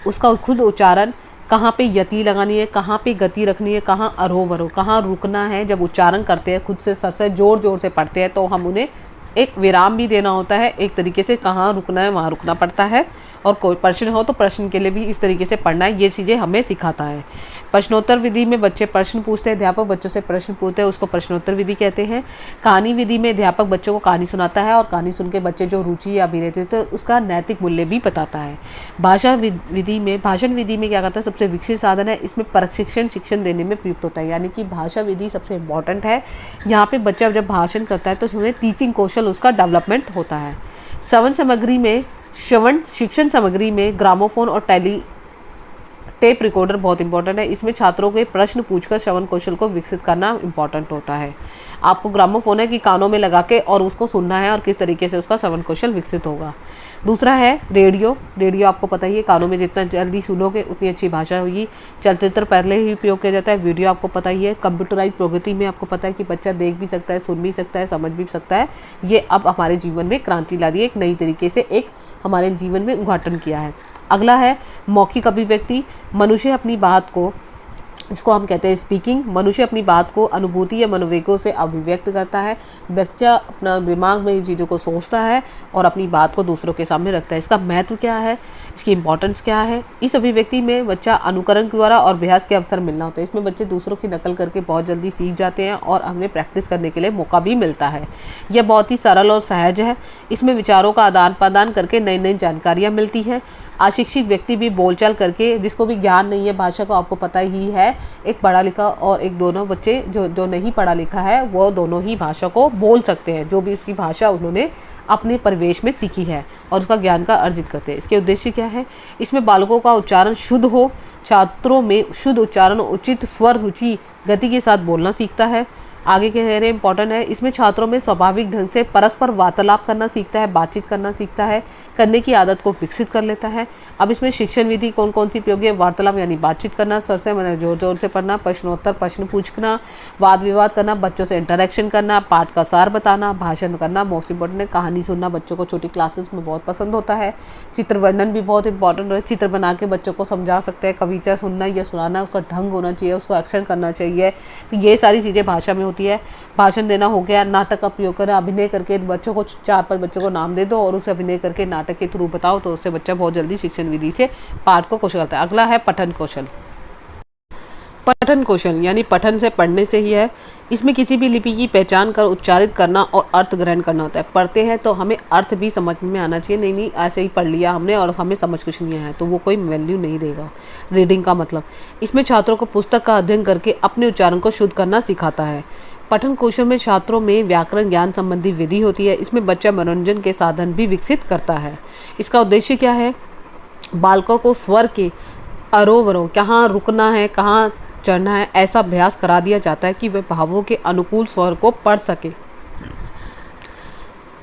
उसका खुद उच्चारण, कहाँ पे यति लगानी है, कहाँ पे गति रखनी है, कहाँ अरोह अवरोह, कहाँ रुकना है। जब उच्चारण करते हैं खुद से सरस्वय जोर जोर से पढ़ते हैं तो हम उन्हें एक विराम भी देना होता है, एक तरीके से कहाँ रुकना है वहाँ रुकना पड़ता है, और कोई प्रश्न हो तो प्रश्न के लिए भी इस तरीके से पढ़ना है, ये चीज़ें हमें सिखाता है। प्रश्नोत्तर विधि में बच्चे प्रश्न पूछते हैं, अध्यापक बच्चों से प्रश्न पूछते हैं, उसको प्रश्नोत्तर विधि कहते हैं। कहानी विधि में अध्यापक बच्चों को कहानी सुनाता है और कहानी सुन के बच्चे जो रुचि या अभिनेत्री तो उसका नैतिक मूल्य भी बताता है। भाषण विधि में क्या करता है, सबसे विकसित साधन है, इसमें प्रशिक्षण शिक्षण देने में प्रयुक्त होता है, यानी कि भाषा विधि सबसे इम्पॉर्टेंट है। यहाँ पे बच्चा जब भाषण करता है तो उसमें टीचिंग कौशल उसका डेवलपमेंट होता है। श्रवण शिक्षण सामग्री में ग्रामोफोन और टेप रिकॉर्डर बहुत इंपॉर्टेंट है। इसमें छात्रों के प्रश्न पूछकर श्रवण कौशल को विकसित करना इंपॉर्टेंट होता है। आपको ग्रामोफोन है कि कानों में लगा के और उसको सुनना है और किस तरीके से उसका श्रवण कौशल विकसित होगा। दूसरा है रेडियो आपको पता ही है, कानों में जितना जल्दी सुनोगे उतनी अच्छी भाषा होगी। चलचित्र पहले ही उपयोग किया जाता है। वीडियो आपको पता ही है। कंप्यूटराइज प्रगति में आपको पता है कि बच्चा देख भी सकता है, सुन भी सकता है, समझ भी सकता है। ये अब हमारे जीवन में क्रांति ला दी है, एक नई तरीके से एक हमारे जीवन में उद्घाटन किया है। अगला है मौखिक अभिव्यक्ति। मनुष्य अपनी बात को, इसको हम कहते हैं स्पीकिंग, मनुष्य अपनी बात को अनुभूति या मनोवेगों से अभिव्यक्त करता है। बच्चा अपना दिमाग में इन चीज़ों को सोचता है और अपनी बात को दूसरों के सामने रखता है। इसका महत्व क्या है, इसकी इंपॉर्टेंस क्या है। इस अभिव्यक्ति में बच्चा अनुकरण के द्वारा और अभ्यास के अवसर मिलना होता है। इसमें बच्चे दूसरों की नकल करके बहुत जल्दी सीख जाते हैं और हमें प्रैक्टिस करने के लिए मौका भी मिलता है। यह बहुत ही सरल और सहज है। इसमें विचारों का आदान प्रदान करके नई नई जानकारियाँ मिलती हैं। अशिक्षित व्यक्ति भी बोलचाल करके, जिसको भी ज्ञान नहीं है भाषा को, आपको पता ही है, एक पढ़ा लिखा और एक दोनों बच्चे जो नहीं पढ़ा लिखा है वो दोनों ही भाषा को बोल सकते हैं, जो भी उसकी भाषा उन्होंने अपने परिवेश में सीखी है और उसका ज्ञान का अर्जित करते हैं। इसके उद्देश्य क्या है, इसमें बालकों का उच्चारण शुद्ध हो, छात्रों में शुद्ध उच्चारण, उचित स्वर, रुचि, गति के साथ बोलना सीखता है। आगे के रहे इंपॉर्टेंट है, इसमें छात्रों में स्वाभाविक ढंग से परस्पर वार्तालाप करना सीखता है, बातचीत करना सीखता है, करने की आदत को विकसित कर लेता है। अब इसमें शिक्षण विधि कौन कौन सी उपयोगी है, वार्तालाप यानी बातचीत करना, स्वर से मतलब जोर जोर से पढ़ना, प्रश्नोत्तर प्रश्न पूछना, वाद विवाद करना, बच्चों से इंटरेक्शन करना, पाठ का सार बताना, भाषण करना, मोस्ट इंपॉर्टेंट है कहानी सुनना, बच्चों को छोटी क्लासेस में बहुत पसंद होता है। चित्र वर्णन भी बहुत इंपॉर्टेंट है, चित्र बना के बच्चों को समझा सकते हैं। कविता सुनना या सुनाना, उसका ढंग होना चाहिए, उसको एक्शन करना चाहिए, तो ये सारी चीज़ें भाषा में होती है। भाषण देना हो गया, नाटक का उपयोग करना, अभिनय करके बच्चों को 4-5 बच्चों को नाम दे दो और उसे अभिनय करके नाटक के थ्रू बताओ, तो उससे बच्चा बहुत जल्दी शिक्षण विधि से पाठ को कौशल करता है। अगला है पठन कौशल। पठन कौशल यानी पठन से पढ़ने से ही है। इसमें किसी भी लिपि की पहचान कर उच्चारित करना और अर्थ ग्रहण करना होता है। पढ़ते हैं तो हमें अर्थ भी समझ में आना चाहिए, नहीं ऐसे ही पढ़ लिया हमने और हमें समझ कुछ नहीं आया तो वो कोई वैल्यू नहीं देगा रीडिंग का मतलब। इसमें छात्रों को पुस्तक का अध्ययन करके अपने उच्चारण को शुद्ध करना सिखाता है। पठन कौशल में छात्रों में व्याकरण ज्ञान संबंधी विधि होती है। इसमें बच्चा मनोरंजन के साधन भी विकसित करता है। इसका उद्देश्य क्या है, बालकों को स्वर के अरोवरों, कहाँ रुकना है कहाँ चढ़ना है, ऐसा अभ्यास करा दिया जाता है कि वे भावों के अनुकूल स्वर को पढ़ सके।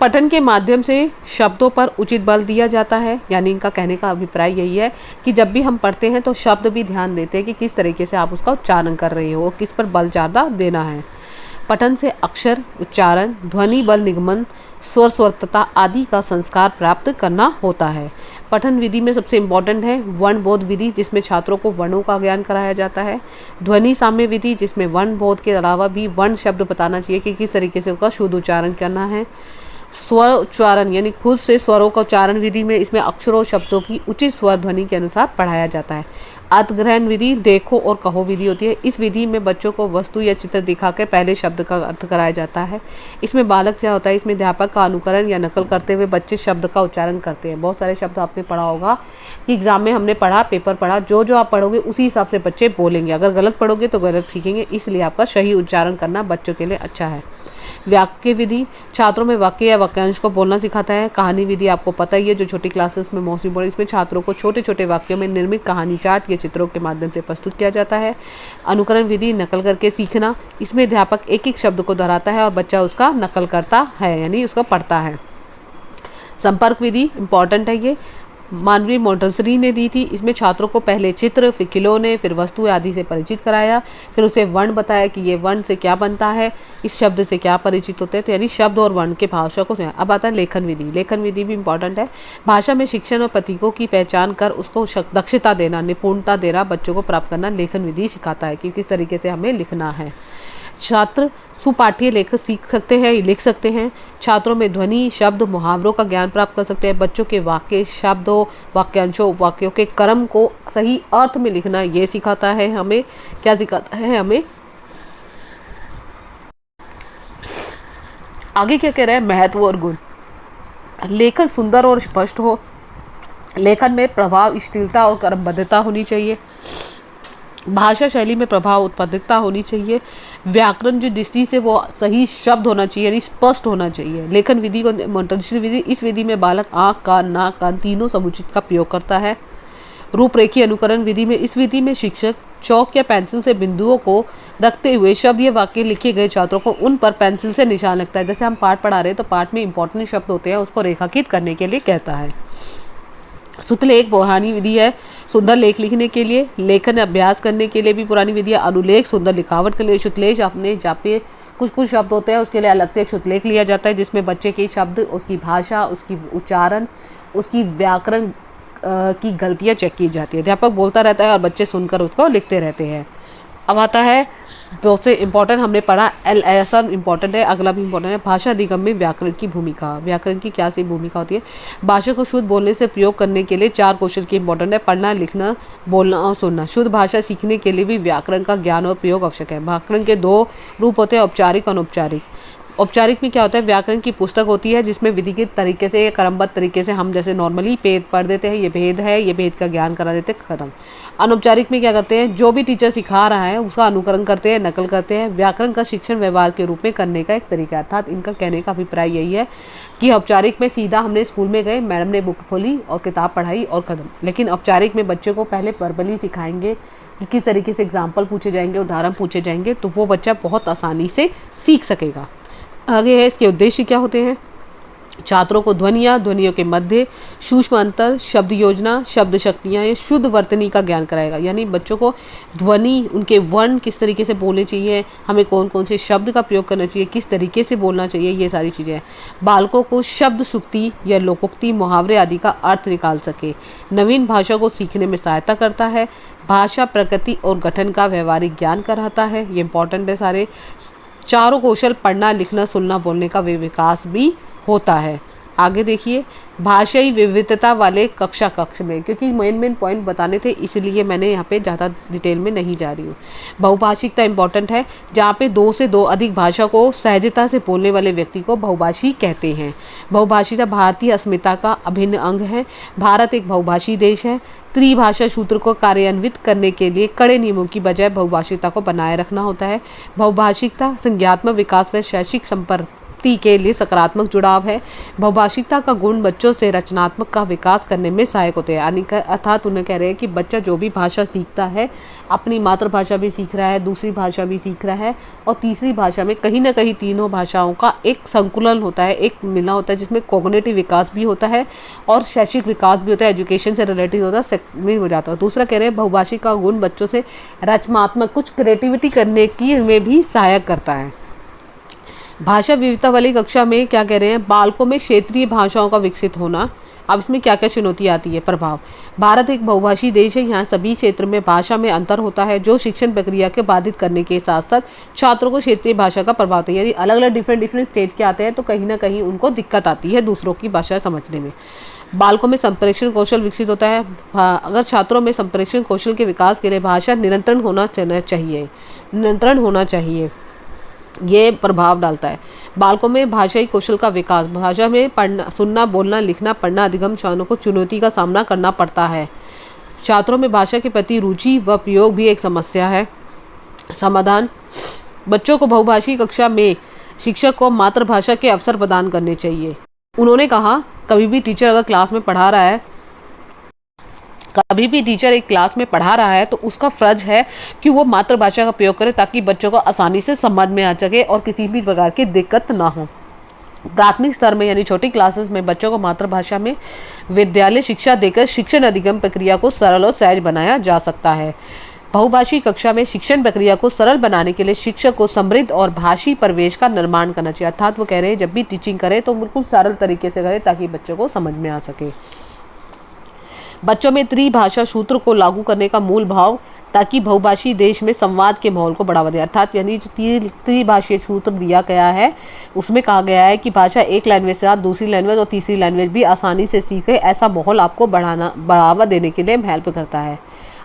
पठन के माध्यम से शब्दों पर उचित बल दिया जाता है, यानी इनका कहने का अभिप्राय यही है कि जब भी हम पढ़ते हैं तो शब्द भी ध्यान देते हैं कि किस तरीके से आप उसका उच्चारण कर रहे हो, किस पर बल ज़्यादा देना है। पठन से अक्षर उच्चारण, ध्वनि बल निगमन, स्वर स्वरता आदि का संस्कार प्राप्त करना होता है। पठन विधि में सबसे इम्पॉर्टेंट है वर्ण बोध विधि, जिसमें छात्रों को वर्णों का ज्ञान कराया जाता है। ध्वनि साम्य विधि, जिसमें वर्ण बोध के अलावा भी वर्ण शब्द बताना चाहिए कि किस तरीके से उसका शुद्ध उच्चारण करना है। स्वर उच्चारण यानी खुद से स्वरों का उच्चारण विधि में इसमें अक्षरों शब्दों की उचित स्वर ध्वनि के अनुसार पढ़ाया जाता है। अर्थ ग्रहण विधि देखो और कहो विधि होती है। इस विधि में बच्चों को वस्तु या चित्र दिखाकर पहले शब्द का अर्थ कराया जाता है। इसमें बालक क्या होता है, इसमें अध्यापक का अनुकरण या नकल करते हुए बच्चे शब्द का उच्चारण करते हैं। बहुत सारे शब्द आपने पढ़ा होगा कि एग्जाम में हमने पढ़ा, पेपर पढ़ा, जो जो आप पढ़ोगे उसी हिसाब से बच्चे बोलेंगे। अगर गलत पढ़ोगे तो गलत सीखेंगे, इसलिए आपका सही उच्चारण करना बच्चों के लिए अच्छा है। वाक्य विधि छात्रों में वाक्य या वाक्यांश को बोलना सिखाता है। कहानी विधि आपको पता ही है, जो छोटी क्लासेस में मोस्टली बोले, इसमें छात्रों को छोटे छोटे वाक्यों में निर्मित कहानी चार्ट या चित्रों के माध्यम से प्रस्तुत किया जाता है। अनुकरण विधि नकल करके सीखना, इसमें अध्यापक एक एक शब्द को दोहराता है और बच्चा उसका नकल करता है, यानी उसको पढ़ता है। संपर्क विधि इंपॉर्टेंट है, ये मानवीय मोंटेसरी ने दी थी। इसमें छात्रों को पहले चित्र, फिर खिलौने, फिर वस्तुएं आदि से परिचित कराया, फिर उसे वर्ण बताया कि ये वर्ण से क्या बनता है, इस शब्द से क्या परिचित होते हैं, तो यानी शब्द और वर्ण के भाषा को। अब आता है लेखन विधि। लेखन विधि भी इंपॉर्टेंट है। भाषा में शिक्षण और प्रतीकों की पहचान कर उसको दक्षता देना, निपुणता देना, बच्चों को प्राप्त करना लेखन विधि सिखाता है कि किस तरीके से हमें लिखना है। छात्र सुपाठ्य लेखक सीख सकते हैं, लिख सकते हैं। छात्रों में ध्वनि, शब्द, मुहावरों का ज्ञान प्राप्त कर सकते हैं। बच्चों के वाक्य, शब्दों, वाक्यांशों, वाक्यों के क्रम को सही अर्थ में लिखना ये सिखाता है हमें। क्या सिखाता है हमें? आगे क्या कह रहे हैं? महत्व और गुण। लेखन सुंदर और स्पष्ट हो। लेखन में प्रभावशीलता और क्रमबद्धता होनी चाहिए। भाषा शैली में प्रभाव उत्पादकता होनी चाहिए। व्याकरण जो दृष्टि से वो सही शब्द होना चाहिए, यानी स्पष्ट होना चाहिए। लेखन विधि को मंत्रश्री विधि, इस विधि में बालक आँख, कान, नाक, कान तीनों समुचित का प्रयोग करता है। रूपरेखीय अनुकरण विधि में, इस विधि में शिक्षक चौक या पेंसिल से बिंदुओं को रखते हुए शब्द या वाक्य लिखे गए छात्रों को उन पर पेंसिल से निशान लगता है। जैसे हम पाठ पढ़ा रहे हैं तो पाठ में इंपॉर्टेंट शब्द होते हैं, उसको रेखांकित करने के लिए कहता है। सुतलेख पुरानी विधि है सुंदर लेख लिखने के लिए। लेखन अभ्यास करने के लिए भी पुरानी विधि है। अनुलेख सुंदर लिखावट के लिए। शुतलेख अपने जहाँ पे कुछ शब्द होते हैं उसके लिए अलग से एक शुतलेख लिया जाता है, जिसमें बच्चे के शब्द, उसकी भाषा, उसकी उच्चारण, उसकी व्याकरण की गलतियाँ चेक की जाती है। अध्यापक बोलता रहता है और बच्चे सुनकर उसको लिखते रहते हैं। अब आता है सबसे इम्पोर्टेंट, हमने पढ़ा ऐसा इम्पोर्टेंट है, अगला भी इम्पोर्टेंट है, भाषा अधिगम में व्याकरण की भूमिका। व्याकरण की क्या सी भूमिका होती है? भाषा को शुद्ध बोलने से प्रयोग करने के लिए 4 कौशल की इम्पोर्टेंट है: पढ़ना, लिखना, बोलना और सुनना। शुद्ध भाषा सीखने के लिए भी व्याकरण का ज्ञान और प्रयोग आवश्यक है। व्याकरण के 2 रूप होते हैं, औपचारिक और अनौपचारिक। औपचारिक में क्या होता है? व्याकरण की पुस्तक होती है जिसमें विधिगत तरीके से, क्रमबद्ध तरीके से हम जैसे नॉर्मली भेद पढ़ देते हैं, ये भेद है, ये भेद का ज्ञान करा देते हैं, खत्म। अनौपचारिक में क्या करते हैं? जो भी टीचर सिखा रहा है उसका अनुकरण करते हैं, नकल करते हैं। व्याकरण का शिक्षण व्यवहार के रूप में करने का एक तरीका है। अर्थात इनका कहने का अभिप्राय यही है कि औपचारिक में सीधा हमने स्कूल में गए, मैडम ने बुक खोली और किताब पढ़ाई और खत्म। लेकिन औपचारिक में बच्चे को पहले वर्बली सिखाएंगे कि किस तरीके से एग्जाम्पल पूछे जाएंगे, उदाहरण पूछे जाएंगे, तो वो बच्चा बहुत आसानी से सीख सकेगा। आगे है इसके उद्देश्य क्या होते हैं? छात्रों को ध्वनियाँ, ध्वनियों के मध्य, सूक्ष्म अंतर, शब्द योजना, शब्द शक्तियाँ या शुद्ध वर्तनी का ज्ञान कराएगा। यानी बच्चों को ध्वनि, उनके वर्ण किस तरीके से बोलने चाहिए, हमें कौन कौन से शब्द का प्रयोग करना चाहिए, किस तरीके से बोलना चाहिए, ये सारी चीज़ें हैं। बालकों को शब्द सुक्ति या लोकोक्ति, मुहावरे आदि का अर्थ निकाल सके। नवीन भाषा को सीखने में सहायता करता है। भाषा, प्रकृति और गठन का व्यवहारिक ज्ञान कराता है। ये इंपॉर्टेंट है सारे। चारों कौशल, पढ़ना, लिखना, सुनना, बोलने का विकास भी होता है। आगे देखिए, भाषाई विविधता वाले कक्ष में, क्योंकि मेन पॉइंट बताने थे इसलिए मैंने यहाँ पे ज़्यादा डिटेल में नहीं जा रही हूँ। बहुभाषिकता इंपॉर्टेंट है, जहाँ पे 2 से 2 अधिक भाषा को सहजता से बोलने वाले व्यक्ति को बहुभाषी कहते हैं। बहुभाषिता भारतीय अस्मिता का अभिन्न अंग है। भारत एक बहुभाषी देश है। त्रिभाषा सूत्र को कार्यान्वित करने के लिए कड़े नियमों की बजाय बहुभाषिकता को बनाए रखना होता है। बहुभाषिकता संज्ञात्मक विकास व शैक्षिक संपत्ति के लिए सकारात्मक जुड़ाव है। बहुभाषिकता का गुण बच्चों से रचनात्मक का विकास करने में सहायक होते हैं। अर्थात उन्हें कह रहे हैं कि बच्चा जो भी भाषा सीखता है, अपनी मातृभाषा भी सीख रहा है, दूसरी भाषा भी सीख रहा है और तीसरी भाषा में कहीं ना कहीं तीनों भाषाओं का एक संकुलन होता है, एक मिलना होता है, जिसमें कॉग्निटिव विकास भी होता है और शैक्षिक विकास भी होता है, एजुकेशन से रिलेटेड होता है, हो जाता है। दूसरा कह रहे हैं बहुभाषी का गुण बच्चों से रचनात्मक कुछ क्रिएटिविटी करने की में भी सहायक करता है। भाषा विविधता वाली कक्षा में क्या कह रहे हैं? बालकों में क्षेत्रीय भाषाओं का विकसित होना। अब इसमें क्या क्या चुनौती आती है? प्रभाव। भारत एक बहुभाषी देश है, यहाँ सभी क्षेत्र में भाषा में अंतर होता है, जो शिक्षण प्रक्रिया के बाधित करने के साथ साथ छात्रों को क्षेत्रीय भाषा का प्रभाव होता है। यानी अलग अलग डिफरेंट स्टेज के आते हैं तो कहीं ना कहीं उनको दिक्कत आती है दूसरों की भाषा समझने में। बालकों में संप्रेषण कौशल विकसित होता है। अगर छात्रों में संप्रेषण कौशल के विकास के लिए भाषा नियंत्रण होना चाहिए, ये प्रभाव डालता है। बालकों में भाषाई कौशल का विकास। भाषा में पढ़ना, सुनना, बोलना, लिखना, पढ़ना अधिगम छात्रों को चुनौती का सामना करना पड़ता है। छात्रों में भाषा के प्रति रुचि व प्रयोग भी एक समस्या है। समाधान। बच्चों को बहुभाषी कक्षा में शिक्षक को मातृभाषा के अवसर प्रदान करने चाहिए। उन्होंने कहा, कभी भी टीचर एक क्लास में पढ़ा रहा है तो उसका फर्ज है कि वो मातृभाषा का प्रयोग करे, ताकि बच्चों को आसानी से समझ में आ सके और किसी भी प्रकार की दिक्कत ना हो। प्राथमिक स्तर में यानी छोटी क्लासेस में बच्चों को मातृभाषा में विद्यालय शिक्षा देकर शिक्षण अधिगम प्रक्रिया को सरल और सहज बनाया जा सकता है। बहुभाषी कक्षा में शिक्षण प्रक्रिया को सरल बनाने के लिए शिक्षक को समृद्ध और भाषी परिवेश का निर्माण करना चाहिए। अर्थात वो कह रहे हैं जब भी टीचिंग करे तो बिल्कुल सरल तरीके से करे ताकि बच्चों को समझ में आ सके। बच्चों में त्रिभाषा सूत्र को लागू करने का मूल भाव ताकि बहुभाषी देश में संवाद के माहौल को बढ़ावा दे। अर्थात यानी जो त्रिभाषीय सूत्र दिया गया है उसमें कहा गया है कि भाषा एक लैंग्वेज से साथ दूसरी लैंग्वेज और तीसरी लैंग्वेज भी आसानी से सीखे, ऐसा माहौल आपको बढ़ावा देने के लिए हेल्प करता है।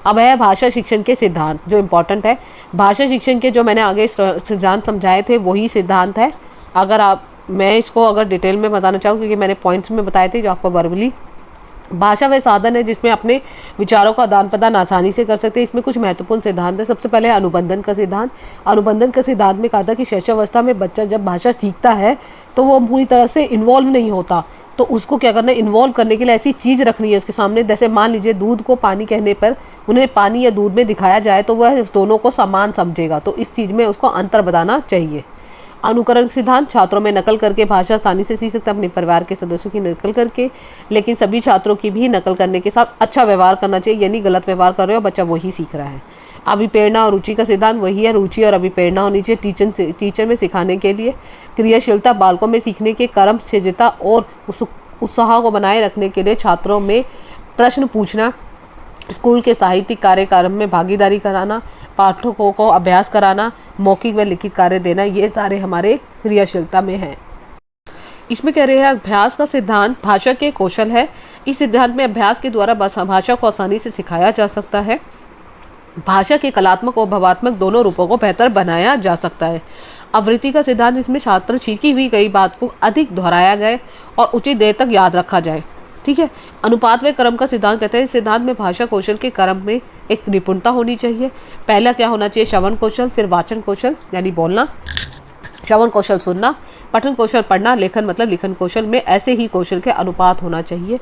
अब है भाषा शिक्षण के सिद्धांत, जो इम्पोर्टेंट है। भाषा शिक्षण के जो मैंने आगे सिद्धांत समझाए थे वही सिद्धांत है। मैं इसको अगर डिटेल में बताना चाहूँ, क्योंकि मैंने पॉइंट्स में बताए थे जो आपको वर्बली। भाषा वह साधन है जिसमें अपने विचारों का आदान प्रदान आसानी से कर सकते हैं। इसमें कुछ महत्वपूर्ण सिद्धांत है। सबसे पहले अनुबंधन का सिद्धांत। अनुबंधन के सिद्धांत में कहा था कि शैशवावस्था में बच्चा जब भाषा सीखता है तो वो पूरी तरह से इन्वॉल्व नहीं होता, तो उसको क्या करना है, इन्वॉल्व करने के लिए ऐसी चीज़ रखनी है उसके सामने। जैसे मान लीजिए दूध को पानी कहने पर उन्हें पानी या दूध में दिखाया जाए तो वह दोनों को समान समझेगा, तो इस चीज़ में उसको अंतर बताना चाहिए। अनुकरण सिद्धांत। छात्रों में नकल करके भाषा आसानी से सीख सकता है, अपने परिवार के सदस्यों की नकल करके, लेकिन सभी छात्रों की भी नकल करने के साथ अच्छा व्यवहार करना चाहिए, यानी गलत व्यवहार कर रहे हो बच्चा वही सीख रहा है। अभिप्रेरणा और रुचि का सिद्धांत वही है, रुचि और अभिप्रेरणा होनी चाहिए टीचर में सिखाने के लिए। क्रियाशीलता। बालकों में सीखने के कर्मशीलता और उत्साह को बनाए रखने के लिए छात्रों में प्रश्न पूछना, स्कूल के साहित्यिक कार्यक्रम में भागीदारी कराना, पाठकों को अभ्यास कराना, मौखिक व लिखित कार्य देना, ये सारे हमारे क्रियाशीलता में हैं। इसमें कह रहे हैं अभ्यास का सिद्धांत भाषा के कौशल है। इस सिद्धांत में अभ्यास के द्वारा भाषा को आसानी से सिखाया जा सकता है। भाषा के कलात्मक और भावात्मक दोनों रूपों को बेहतर बनाया जा सकता है। आवृत्ति का सिद्धांत। इसमें छात्र सीखी हुई गई बात को अधिक दोहराया जाए और उचित देर तक याद रखा जाए। ठीक है। अनुपात व क्रम का सिद्धांत कहते हैं इस सिद्धांत में भाषा कौशल के क्रम में एक निपुणता होनी चाहिए। पहला क्या होना चाहिए, श्रवण कौशल, फिर वाचन कौशल यानी बोलना, श्रवण कौशल सुनना, पठन कौशल पढ़ना, लेखन मतलब लिखन कौशल में ऐसे ही कौशल के अनुपात होना चाहिए।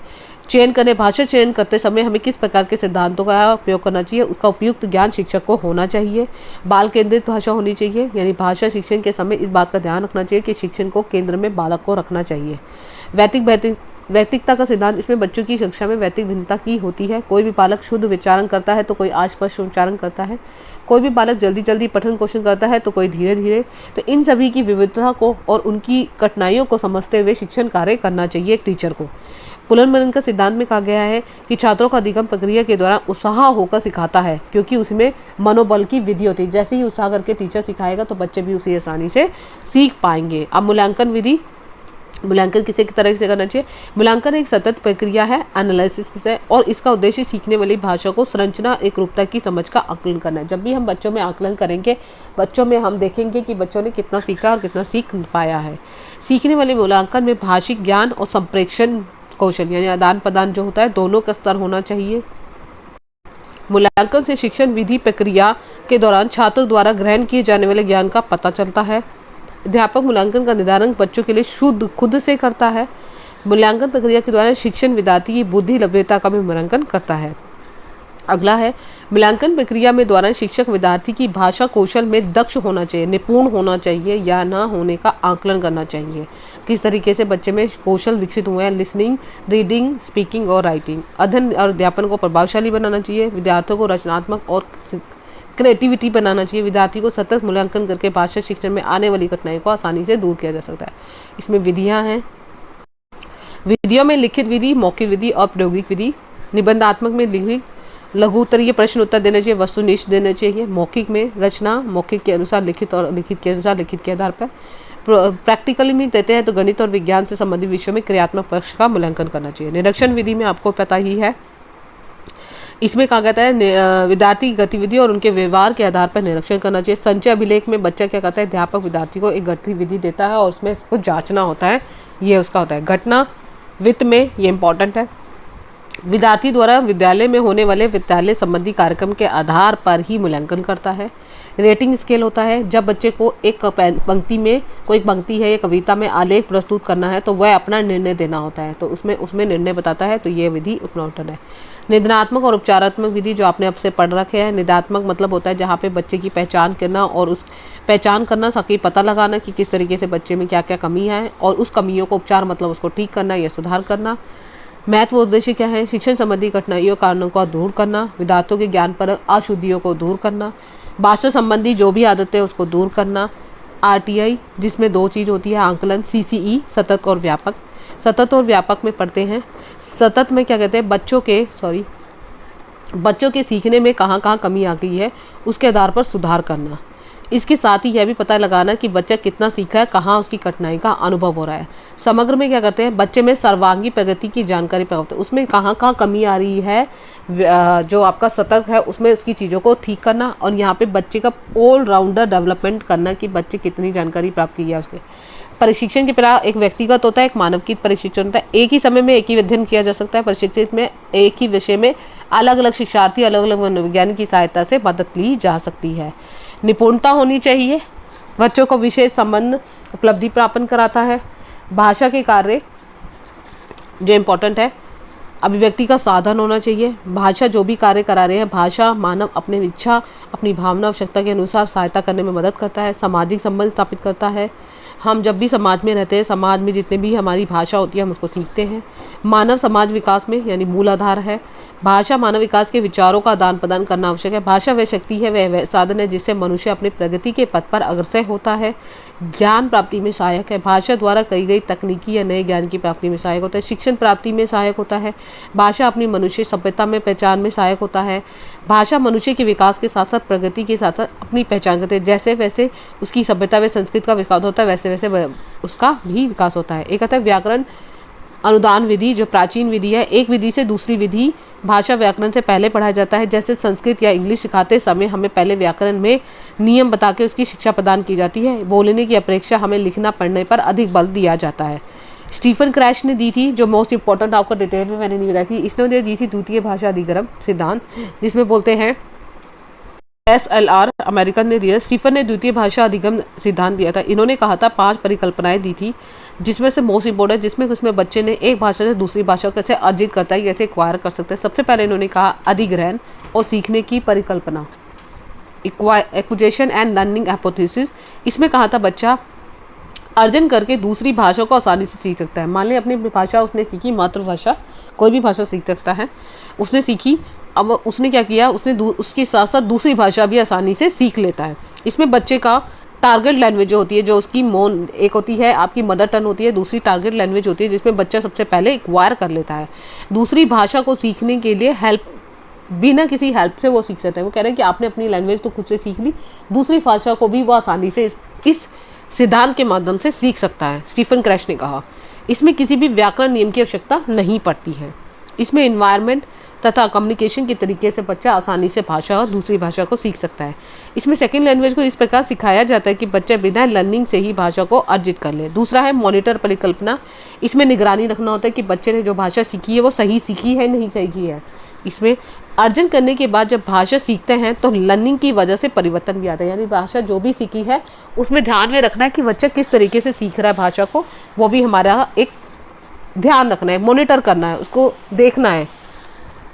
भाषा चयन करते समय हमें किस प्रकार के सिद्धांतों का उपयोग करना चाहिए, उसका उपयुक्त ज्ञान शिक्षक को होना चाहिए। बाल केंद्रित भाषा होनी चाहिए, यानी भाषा शिक्षण के समय इस बात का ध्यान रखना चाहिए कि शिक्षण को केंद्र में बालक को रखना चाहिए। वैयक्तिकता का सिद्धांत। इसमें बच्चों की शिक्षा में वैयक्तिक भिन्नता की होती है। कोई भी बालक शुद्ध उच्चारण करता है तो कोई अस्पष्ट उच्चारण करता है, कोई भी बालक जल्दी जल्दी पठन कौशल करता है तो कोई धीरे धीरे। तो इन सभी की विविधता को और उनकी कठिनाइयों को समझते हुए शिक्षण कार्य करना चाहिए एक टीचर को। पुनर्मनन का सिद्धांत में कहा गया है कि छात्रों का अधिगम प्रक्रिया के दौरान उत्साह होकर सिखाता है, क्योंकि उसमें मनोबल की विधि होती है। जैसे ही उत्साह करके टीचर सिखाएगा तो बच्चे भी उसी आसानी से सीख पाएंगे। अब मूल्यांकन विधि। मूल्यांकन किसी तरह से करना चाहिए। मूल्यांकन एक सतत प्रक्रिया है, एनालिसिस है, और इसका उद्देश्य सीखने वाली भाषा को संरचना एक रूपता की समझ का आकलन करना है। जब भी हम बच्चों में आकलन करेंगे, बच्चों में हम देखेंगे कि बच्चों ने कितना सीखा और कितना सीख पाया है। सीखने वाले मूल्यांकन में भाषिक ज्ञान और संप्रेषण कौशल यानी आदान प्रदान जो होता है दोनों का स्तर होना चाहिए। मूल्यांकन से शिक्षण विधि प्रक्रिया के दौरान छात्र द्वारा ग्रहण किए जाने वाले ज्ञान का पता चलता है। अध्यापक मूल्यांकन का निर्धारण बच्चों के लिए खुद से करता है। मूल्यांकन प्रक्रिया के दौरान शिक्षण विद्यार्थी की बुद्धि लभ्यता का भी मूल्यांकन करता है। अगला है मूल्यांकन प्रक्रिया में दौरान शिक्षक विद्यार्थी की भाषा कौशल में दक्ष होना चाहिए, निपुण होना चाहिए या न होने का आकलन करना चाहिए। किस तरीके से बच्चे में कौशल विकसित हुए हैं, लिसनिंग, रीडिंग, स्पीकिंग और राइटिंग। अध्ययन और अध्यापन को प्रभावशाली बनाना चाहिए। विद्यार्थियों को रचनात्मक और क्रिएटिविटी बनाना चाहिए। विद्यार्थी को सतत मूल्यांकन करके भाषा शिक्षण में आने वाली कठिनाई को आसानी से दूर किया जा सकता है। इसमें विधियाँ हैं। विधियों में लिखित विधि, मौखिक विधि और प्रायोगिक विधि। निबंधात्मक में लिखित लघु उत्तरीय प्रश्न उत्तर देना चाहिए, वस्तुनिष्ठ देना चाहिए। मौखिक में रचना, मौखिक के अनुसार लिखित और लिखित के अनुसार लिखित के आधार पर। प्रैक्टिकली में देते हैं तो गणित और विज्ञान से संबंधित विषयों में क्रियात्मक पक्ष का मूल्यांकन करना चाहिए। निरीक्षण विधि में आपको पता ही है, इसमें कहा जाता है विद्यार्थी की गतिविधि और उनके व्यवहार के आधार पर निरीक्षण करना चाहिए। संचय अभिलेख में बच्चा क्या करता है, अध्यापक विद्यार्थी को एक गतिविधि देता है और उसमें उसको जांचना होता है, ये उसका होता है। घटना वित्त में ये इंपॉर्टेंट है। विद्यार्थी द्वारा विद्यालय में होने वाले विद्यालय संबंधी कार्यक्रम के आधार पर ही मूल्यांकन करता है। रेटिंग स्केल होता है, जब बच्चे को एक पंक्ति में कोई पंक्ति है या कविता में आलेख प्रस्तुत करना है तो वह अपना निर्णय देना होता है, तो उसमें निर्णय बताता है, तो ये विधि इम्पोर्टेंट है। निदानात्मक और उपचारात्मक विधि जो आपने अब से पढ़ रखे हैं। निदानात्मक मतलब होता है जहाँ पे बच्चे की पहचान करना और उस पहचान करना, सही पता लगाना कि किस तरीके से बच्चे में क्या क्या कमी है, और उस कमियों को उपचार मतलब उसको ठीक करना या सुधार करना। महत्व उद्देश्य क्या है, शिक्षण संबंधी कठिनाइयों कारणों को दूर करना, विद्यार्थियों के ज्ञान पर अशुद्धियों को दूर करना, भाषा संबंधी जो भी आदतें उसको दूर करना। RTI जिसमें दो चीज़ होती है, आंकलन, CCE सतत और व्यापक। सतत और व्यापक में पढ़ते हैं। सतत में क्या कहते हैं, बच्चों के बच्चों के सीखने में कहाँ कहाँ कमी आ गई है उसके आधार पर सुधार करना। इसके साथ ही यह भी पता लगाना कि बच्चा कितना सीखा है, कहाँ उसकी कठिनाई का अनुभव हो रहा है। समग्र में क्या करते हैं, बच्चे में सर्वांगी प्रगति की जानकारी प्राप्त है, उसमें कहाँ कहाँ कमी आ रही है, जो आपका सतर्क है उसमें उसकी चीज़ों को ठीक करना, और यहाँ पे बच्चे का ऑल राउंडर डेवलपमेंट करना कि बच्चे कितनी जानकारी प्राप्त की है उसके। प्रशिक्षण के प्रकार एक व्यक्तिगत होता है, एक मानविक प्रशिक्षण होता है। एक ही समय में एक ही अध्ययन किया जा सकता है। प्रशिक्षित में एक ही विषय में अलग अलग शिक्षार्थी अलग अलग मनोविज्ञान की सहायता से मदद ली जा सकती है। निपुणता होनी चाहिए, बच्चों को विशेष संबंध उपलब्धि प्राप्त कराता है। भाषा के कार्य जो इम्पोर्टेंट है, अभिव्यक्ति का साधन होना चाहिए। भाषा जो भी कार्य करा रहे हैं, भाषा मानव अपने इच्छा अपनी भावना आवश्यकता के अनुसार सहायता करने में मदद करता है। सामाजिक संबंध स्थापित करता है। हम जब भी समाज में रहते हैं, समाज में जितने भी हमारी भाषा होती है हम उसको सीखते हैं। मानव समाज विकास में यानी मूल आधार है। भाषा मानव विकास के विचारों का आदान प्रदान करना आवश्यक है। भाषा वह शक्ति है, वह साधन है जिससे मनुष्य अपनी प्रगति के पथ पर अग्रसर होता है। ज्ञान प्राप्ति में सहायक है। भाषा द्वारा कई गई तकनीकी या नए ज्ञान की प्राप्ति में सहायक होता है। शिक्षण प्राप्ति में सहायक होता है। भाषा अपनी मनुष्य सभ्यता में पहचान में सहायक होता है। भाषा मनुष्य के विकास के साथ साथ प्रगति के साथ साथ अपनी पहचान करते हैं। जैसे वैसे उसकी सभ्यता व संस्कृति का विकास होता है, वैसे वैसे उसका भी विकास होता है। एक आता है व्याकरण अनुदान विधि, जो प्राचीन विधि है। एक विधि से दूसरी विधि भाषा व्याकरण से पहले पढ़ाया जाता है। जैसे संस्कृत या इंग्लिश सिखाते समय हमें पहले व्याकरण में नियम बता के उसकी शिक्षा प्रदान की जाती है। बोलने की अपेक्षा हमें लिखना पढ़ने पर अधिक बल दिया जाता है। स्टीफन क्रैश ने दी थी, जो मोस्ट इंपॉर्टेंट आपको डिटेल में मैंने नहीं बताई थी, इसने दी थी द्वितीय भाषा अधिग्रहण सिद्धांत, जिसमें बोलते हैं SLR अमेरिकन ने दिया। स्टीफन ने द्वितीय भाषा अधिगम सिद्धांत दिया था। इन्होंने कहा था 5 परिकल्पनाएं दी थी, जिसमें से मोस्ट इंपोर्टेंट, जिसमें उसमें बच्चे ने एक भाषा से दूसरी भाषा को कैसे अर्जित करता है, कैसे एक्वायर कर सकते हैं। सबसे पहले इन्होंने कहा अधिग्रहण और सीखने की परिकल्पना, एक्विजिशन एंड लर्निंग हाइपोथेसिस। इसमें कहा था बच्चा अर्जन करके दूसरी भाषा को आसानी से सीख सकता है। मान लें अपनी भाषा उसने सीखी, मातृभाषा, कोई भी भाषा सीख सकता है, उसने सीखी। अब उसने क्या किया, उसने उसके साथ साथ दूसरी भाषा भी आसानी से सीख लेता है। इसमें बच्चे का टारगेट लैंग्वेज जो होती है, जो उसकी एक होती है आपकी मदर टंग होती है, दूसरी टारगेट लैंग्वेज होती है, जिसमें बच्चा सबसे पहले एक्वायर कर लेता है। दूसरी भाषा को सीखने के लिए बिना किसी हेल्प से वो सीख सकता है। वो कह रहे हैं कि आपने अपनी लैंग्वेज तो खुद से सीख ली, दूसरी भाषा को भी वो आसानी से इस सिद्धांत के माध्यम से सीख सकता है, स्टीफन क्रैश ने कहा। इसमें किसी भी व्याकरण नियम की आवश्यकता नहीं पड़ती है। इसमें एनवायरनमेंट तथा कम्युनिकेशन के तरीके से बच्चा आसानी से भाषा और दूसरी भाषा को सीख सकता है। इसमें सेकंड लैंग्वेज को इस प्रकार सिखाया जाता है कि बच्चा बिना लर्निंग से ही भाषा को अर्जित कर ले। दूसरा है मॉनिटर परिकल्पना। इसमें निगरानी रखना होता है कि बच्चे ने जो भाषा सीखी है वो सही सीखी है नहीं सीखी है। इसमें अर्जन करने के बाद जब भाषा सीखते हैं तो लर्निंग की वजह से परिवर्तन भी आता है, यानी भाषा जो भी सीखी है उसमें ध्यान में रखना है कि बच्चा किस तरीके से सीख रहा है भाषा को, वो भी हमारा एक ध्यान रखना है, मॉनिटर करना है, उसको देखना है।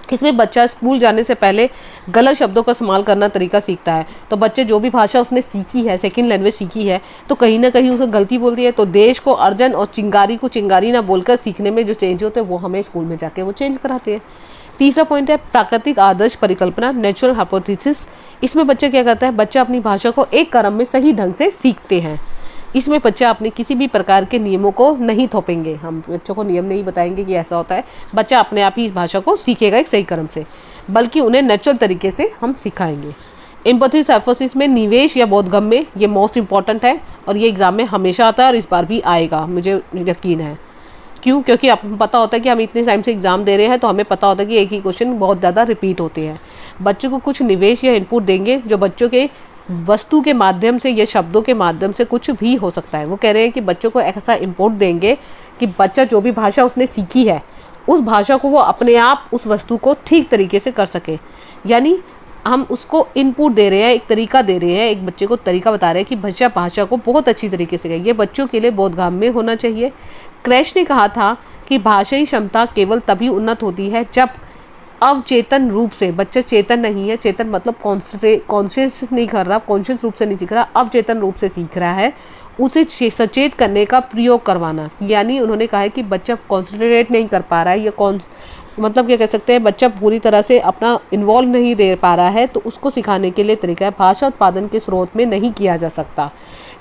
इसमें बच्चा स्कूल जाने से पहले गलत शब्दों का इस्तेमाल करना तरीका सीखता है। तो बच्चे जो भी भाषा उसने सीखी है, सेकंड लैंग्वेज सीखी है, तो कहीं ना कहीं उसे गलती बोलती है, तो देश को अर्जन और चिंगारी को चिंगारी ना बोलकर सीखने में जो चेंज होते हैं वो हमें स्कूल में जाके वो चेंज कराते हैं। तीसरा पॉइंट है प्राकृतिक आदर्श परिकल्पना, नेचुरल हाइपोथेसिस। इसमें बच्चा क्या करता है, बच्चा अपनी भाषा को एक क्रम में सही ढंग से सीखते हैं। इसमें बच्चा अपने किसी भी प्रकार के नियमों को नहीं थोपेंगे, हम बच्चों को नियम नहीं बताएंगे कि ऐसा होता है, बच्चा अपने आप ही इस भाषा को सीखेगा एक सही क्रम से, बल्कि उन्हें नेचुरल तरीके से हम सिखाएंगे। एम्पैथी साइकोसिस में निवेश या बोधगम्य, ये मोस्ट इंपॉर्टेंट है और ये एग्जाम में हमेशा आता है और इस बार भी आएगा, मुझे यकीन है। क्यों? क्योंकि आपको पता होता है कि हम इतने टाइम से एग्जाम दे रहे हैं, तो हमें पता होता है कि एक ही क्वेश्चन बहुत ज़्यादा रिपीट होते हैं। बच्चों को कुछ निवेश या इनपुट देंगे जो बच्चों के वस्तु के माध्यम से या शब्दों के माध्यम से कुछ भी हो सकता है। वो कह रहे हैं कि बच्चों को ऐसा इनपुट देंगे कि बच्चा जो भी भाषा उसने सीखी है उस भाषा को वो अपने आप उस वस्तु को ठीक तरीके से कर सके। यानी हम उसको इनपुट दे रहे हैं, एक तरीका दे रहे हैं, एक बच्चे को तरीका बता रहे हैं कि बच्चा भाषा को बहुत अच्छी तरीके से कहे। ये बच्चों के लिए बोधगम्य होना चाहिए। क्रैश ने कहा था कि भाषाई क्षमता केवल तभी उन्नत होती है जब अवचेतन रूप से, बच्चा चेतन नहीं है, चेतन मतलब कॉन्शियस नहीं कर रहा, कॉन्शियस रूप से नहीं सीख रहा, अवचेतन रूप से सीख रहा है, उसे सचेत करने का प्रयोग करवाना। यानी उन्होंने कहा है कि बच्चा कॉन्सेंट्रेट नहीं कर पा रहा है, या मतलब क्या कह सकते हैं, बच्चा पूरी तरह से अपना इन्वॉल्व नहीं दे पा रहा है, तो उसको सिखाने के लिए तरीका है भाषा उत्पादन के स्रोत में नहीं किया जा सकता।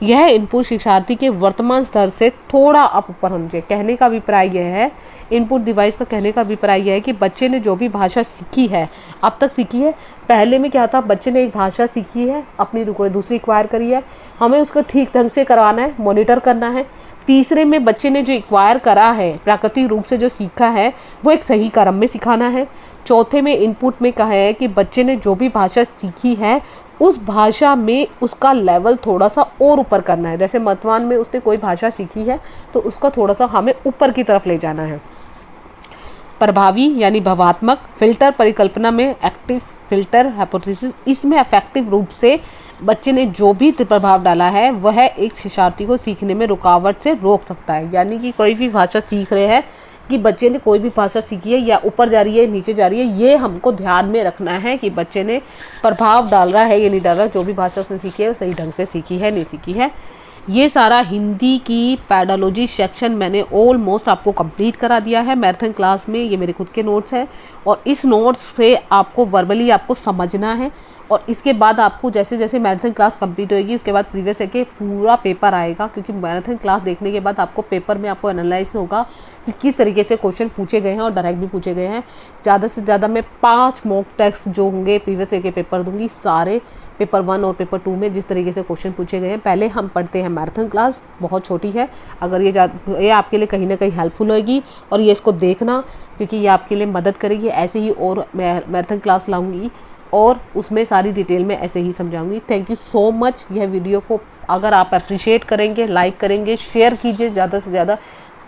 यह इनपुट शिक्षार्थी के वर्तमान स्तर से थोड़ा अप ऊपर होना चाहिए। कहने का अभिप्राय यह है इनपुट डिवाइस का कहने का अभिप्राय यह है कि बच्चे ने जो भी भाषा सीखी है, अब तक सीखी है, पहले में क्या था, बच्चे ने एक भाषा सीखी है, अपनी कोई दूसरी एक्वायर करी है, हमें उसको ठीक ढंग से करवाना है, मॉनिटर करना है। तीसरे में बच्चे ने जो एक्वायर करा है, प्राकृतिक रूप से जो सीखा है, वो एक सही क्रम में सिखाना है। चौथे में इनपुट में कहा है कि बच्चे ने जो भी भाषा सीखी है उस भाषा में उसका लेवल थोड़ा सा और ऊपर करना है। जैसे वर्तमान में उसने कोई भाषा सीखी है तो उसका थोड़ा सा हमें ऊपर की तरफ ले जाना है। प्रभावी यानी भावात्मक, फिल्टर परिकल्पना में एक्टिव फिल्टर हाइपोथेसिस, इसमें अफेक्टिव रूप से बच्चे ने जो भी प्रभाव डाला है वह एक शिक्षार्थी को सीखने में रुकावट से रोक सकता है। यानी कि कोई भी भाषा सीख रहे हैं कि बच्चे ने कोई भी भाषा सीखी है या ऊपर जा रही है नीचे जा रही है, ये हमको ध्यान में रखना है कि बच्चे ने प्रभाव डाल रहा है या नहीं डाल रहा, जो भी भाषा उसने सीखी है वो सही ढंग से सीखी है नहीं सीखी है। ये सारा हिंदी की पैडोलॉजी सेक्शन मैंने ऑलमोस्ट आपको कंप्लीट करा दिया है मैराथन क्लास में। ये मेरे खुद के नोट्स हैं और इस नोट्स पे आपको वर्बली आपको समझना है और इसके बाद आपको जैसे जैसे मैराथन क्लास कंप्लीट होएगी उसके बाद प्रीवियस के पूरा पेपर आएगा, क्योंकि मैराथन क्लास देखने के बाद आपको पेपर में आपको एनालाइज होगा कि किस तरीके से क्वेश्चन पूछे गए हैं और डायरेक्ट भी पूछे गए हैं। ज़्यादा से ज़्यादा मैं 5 मॉक टेस्ट जो होंगे प्रीवियस के पेपर दूंगी, सारे पेपर 1 और पेपर 2 में जिस तरीके से क्वेश्चन पूछे गए हैं। पहले हम पढ़ते हैं मैराथन क्लास, बहुत छोटी है, अगर ये आपके लिए कहीं ना कहीं हेल्पफुल होगी और ये इसको देखना क्योंकि ये आपके लिए मदद करेगी। ऐसे ही और मैं मैराथन क्लास लाऊंगी और उसमें सारी डिटेल में ऐसे ही समझाऊंगी। Thank you so much. यह वीडियो को अगर आप अप्रिशिएट करेंगे, लाइक करेंगे, शेयर कीजिए ज़्यादा से ज़्यादा,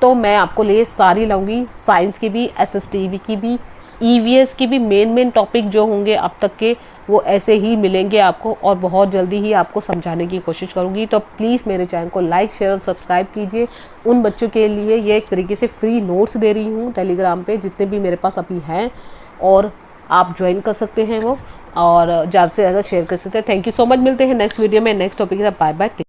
तो मैं आपको लिए सारी लाऊंगी, साइंस की भी, SSTV की भी, EVS की भी। मेन टॉपिक जो होंगे अब तक के वो ऐसे ही मिलेंगे आपको और बहुत जल्दी ही आपको समझाने की कोशिश करूंगी। तो प्लीज़ मेरे चैनल को लाइक शेयर और सब्सक्राइब कीजिए। उन बच्चों के लिए ये एक तरीके से फ्री नोट्स दे रही हूँ टेलीग्राम पे, जितने भी मेरे पास अभी हैं, और आप ज्वाइन कर सकते हैं वो और ज़्यादा से ज़्यादा शेयर कर सकते हैं। Thank you so much. मिलते हैं नेक्स्ट वीडियो में नेक्स्ट टॉपिक के साथ। Bye bye.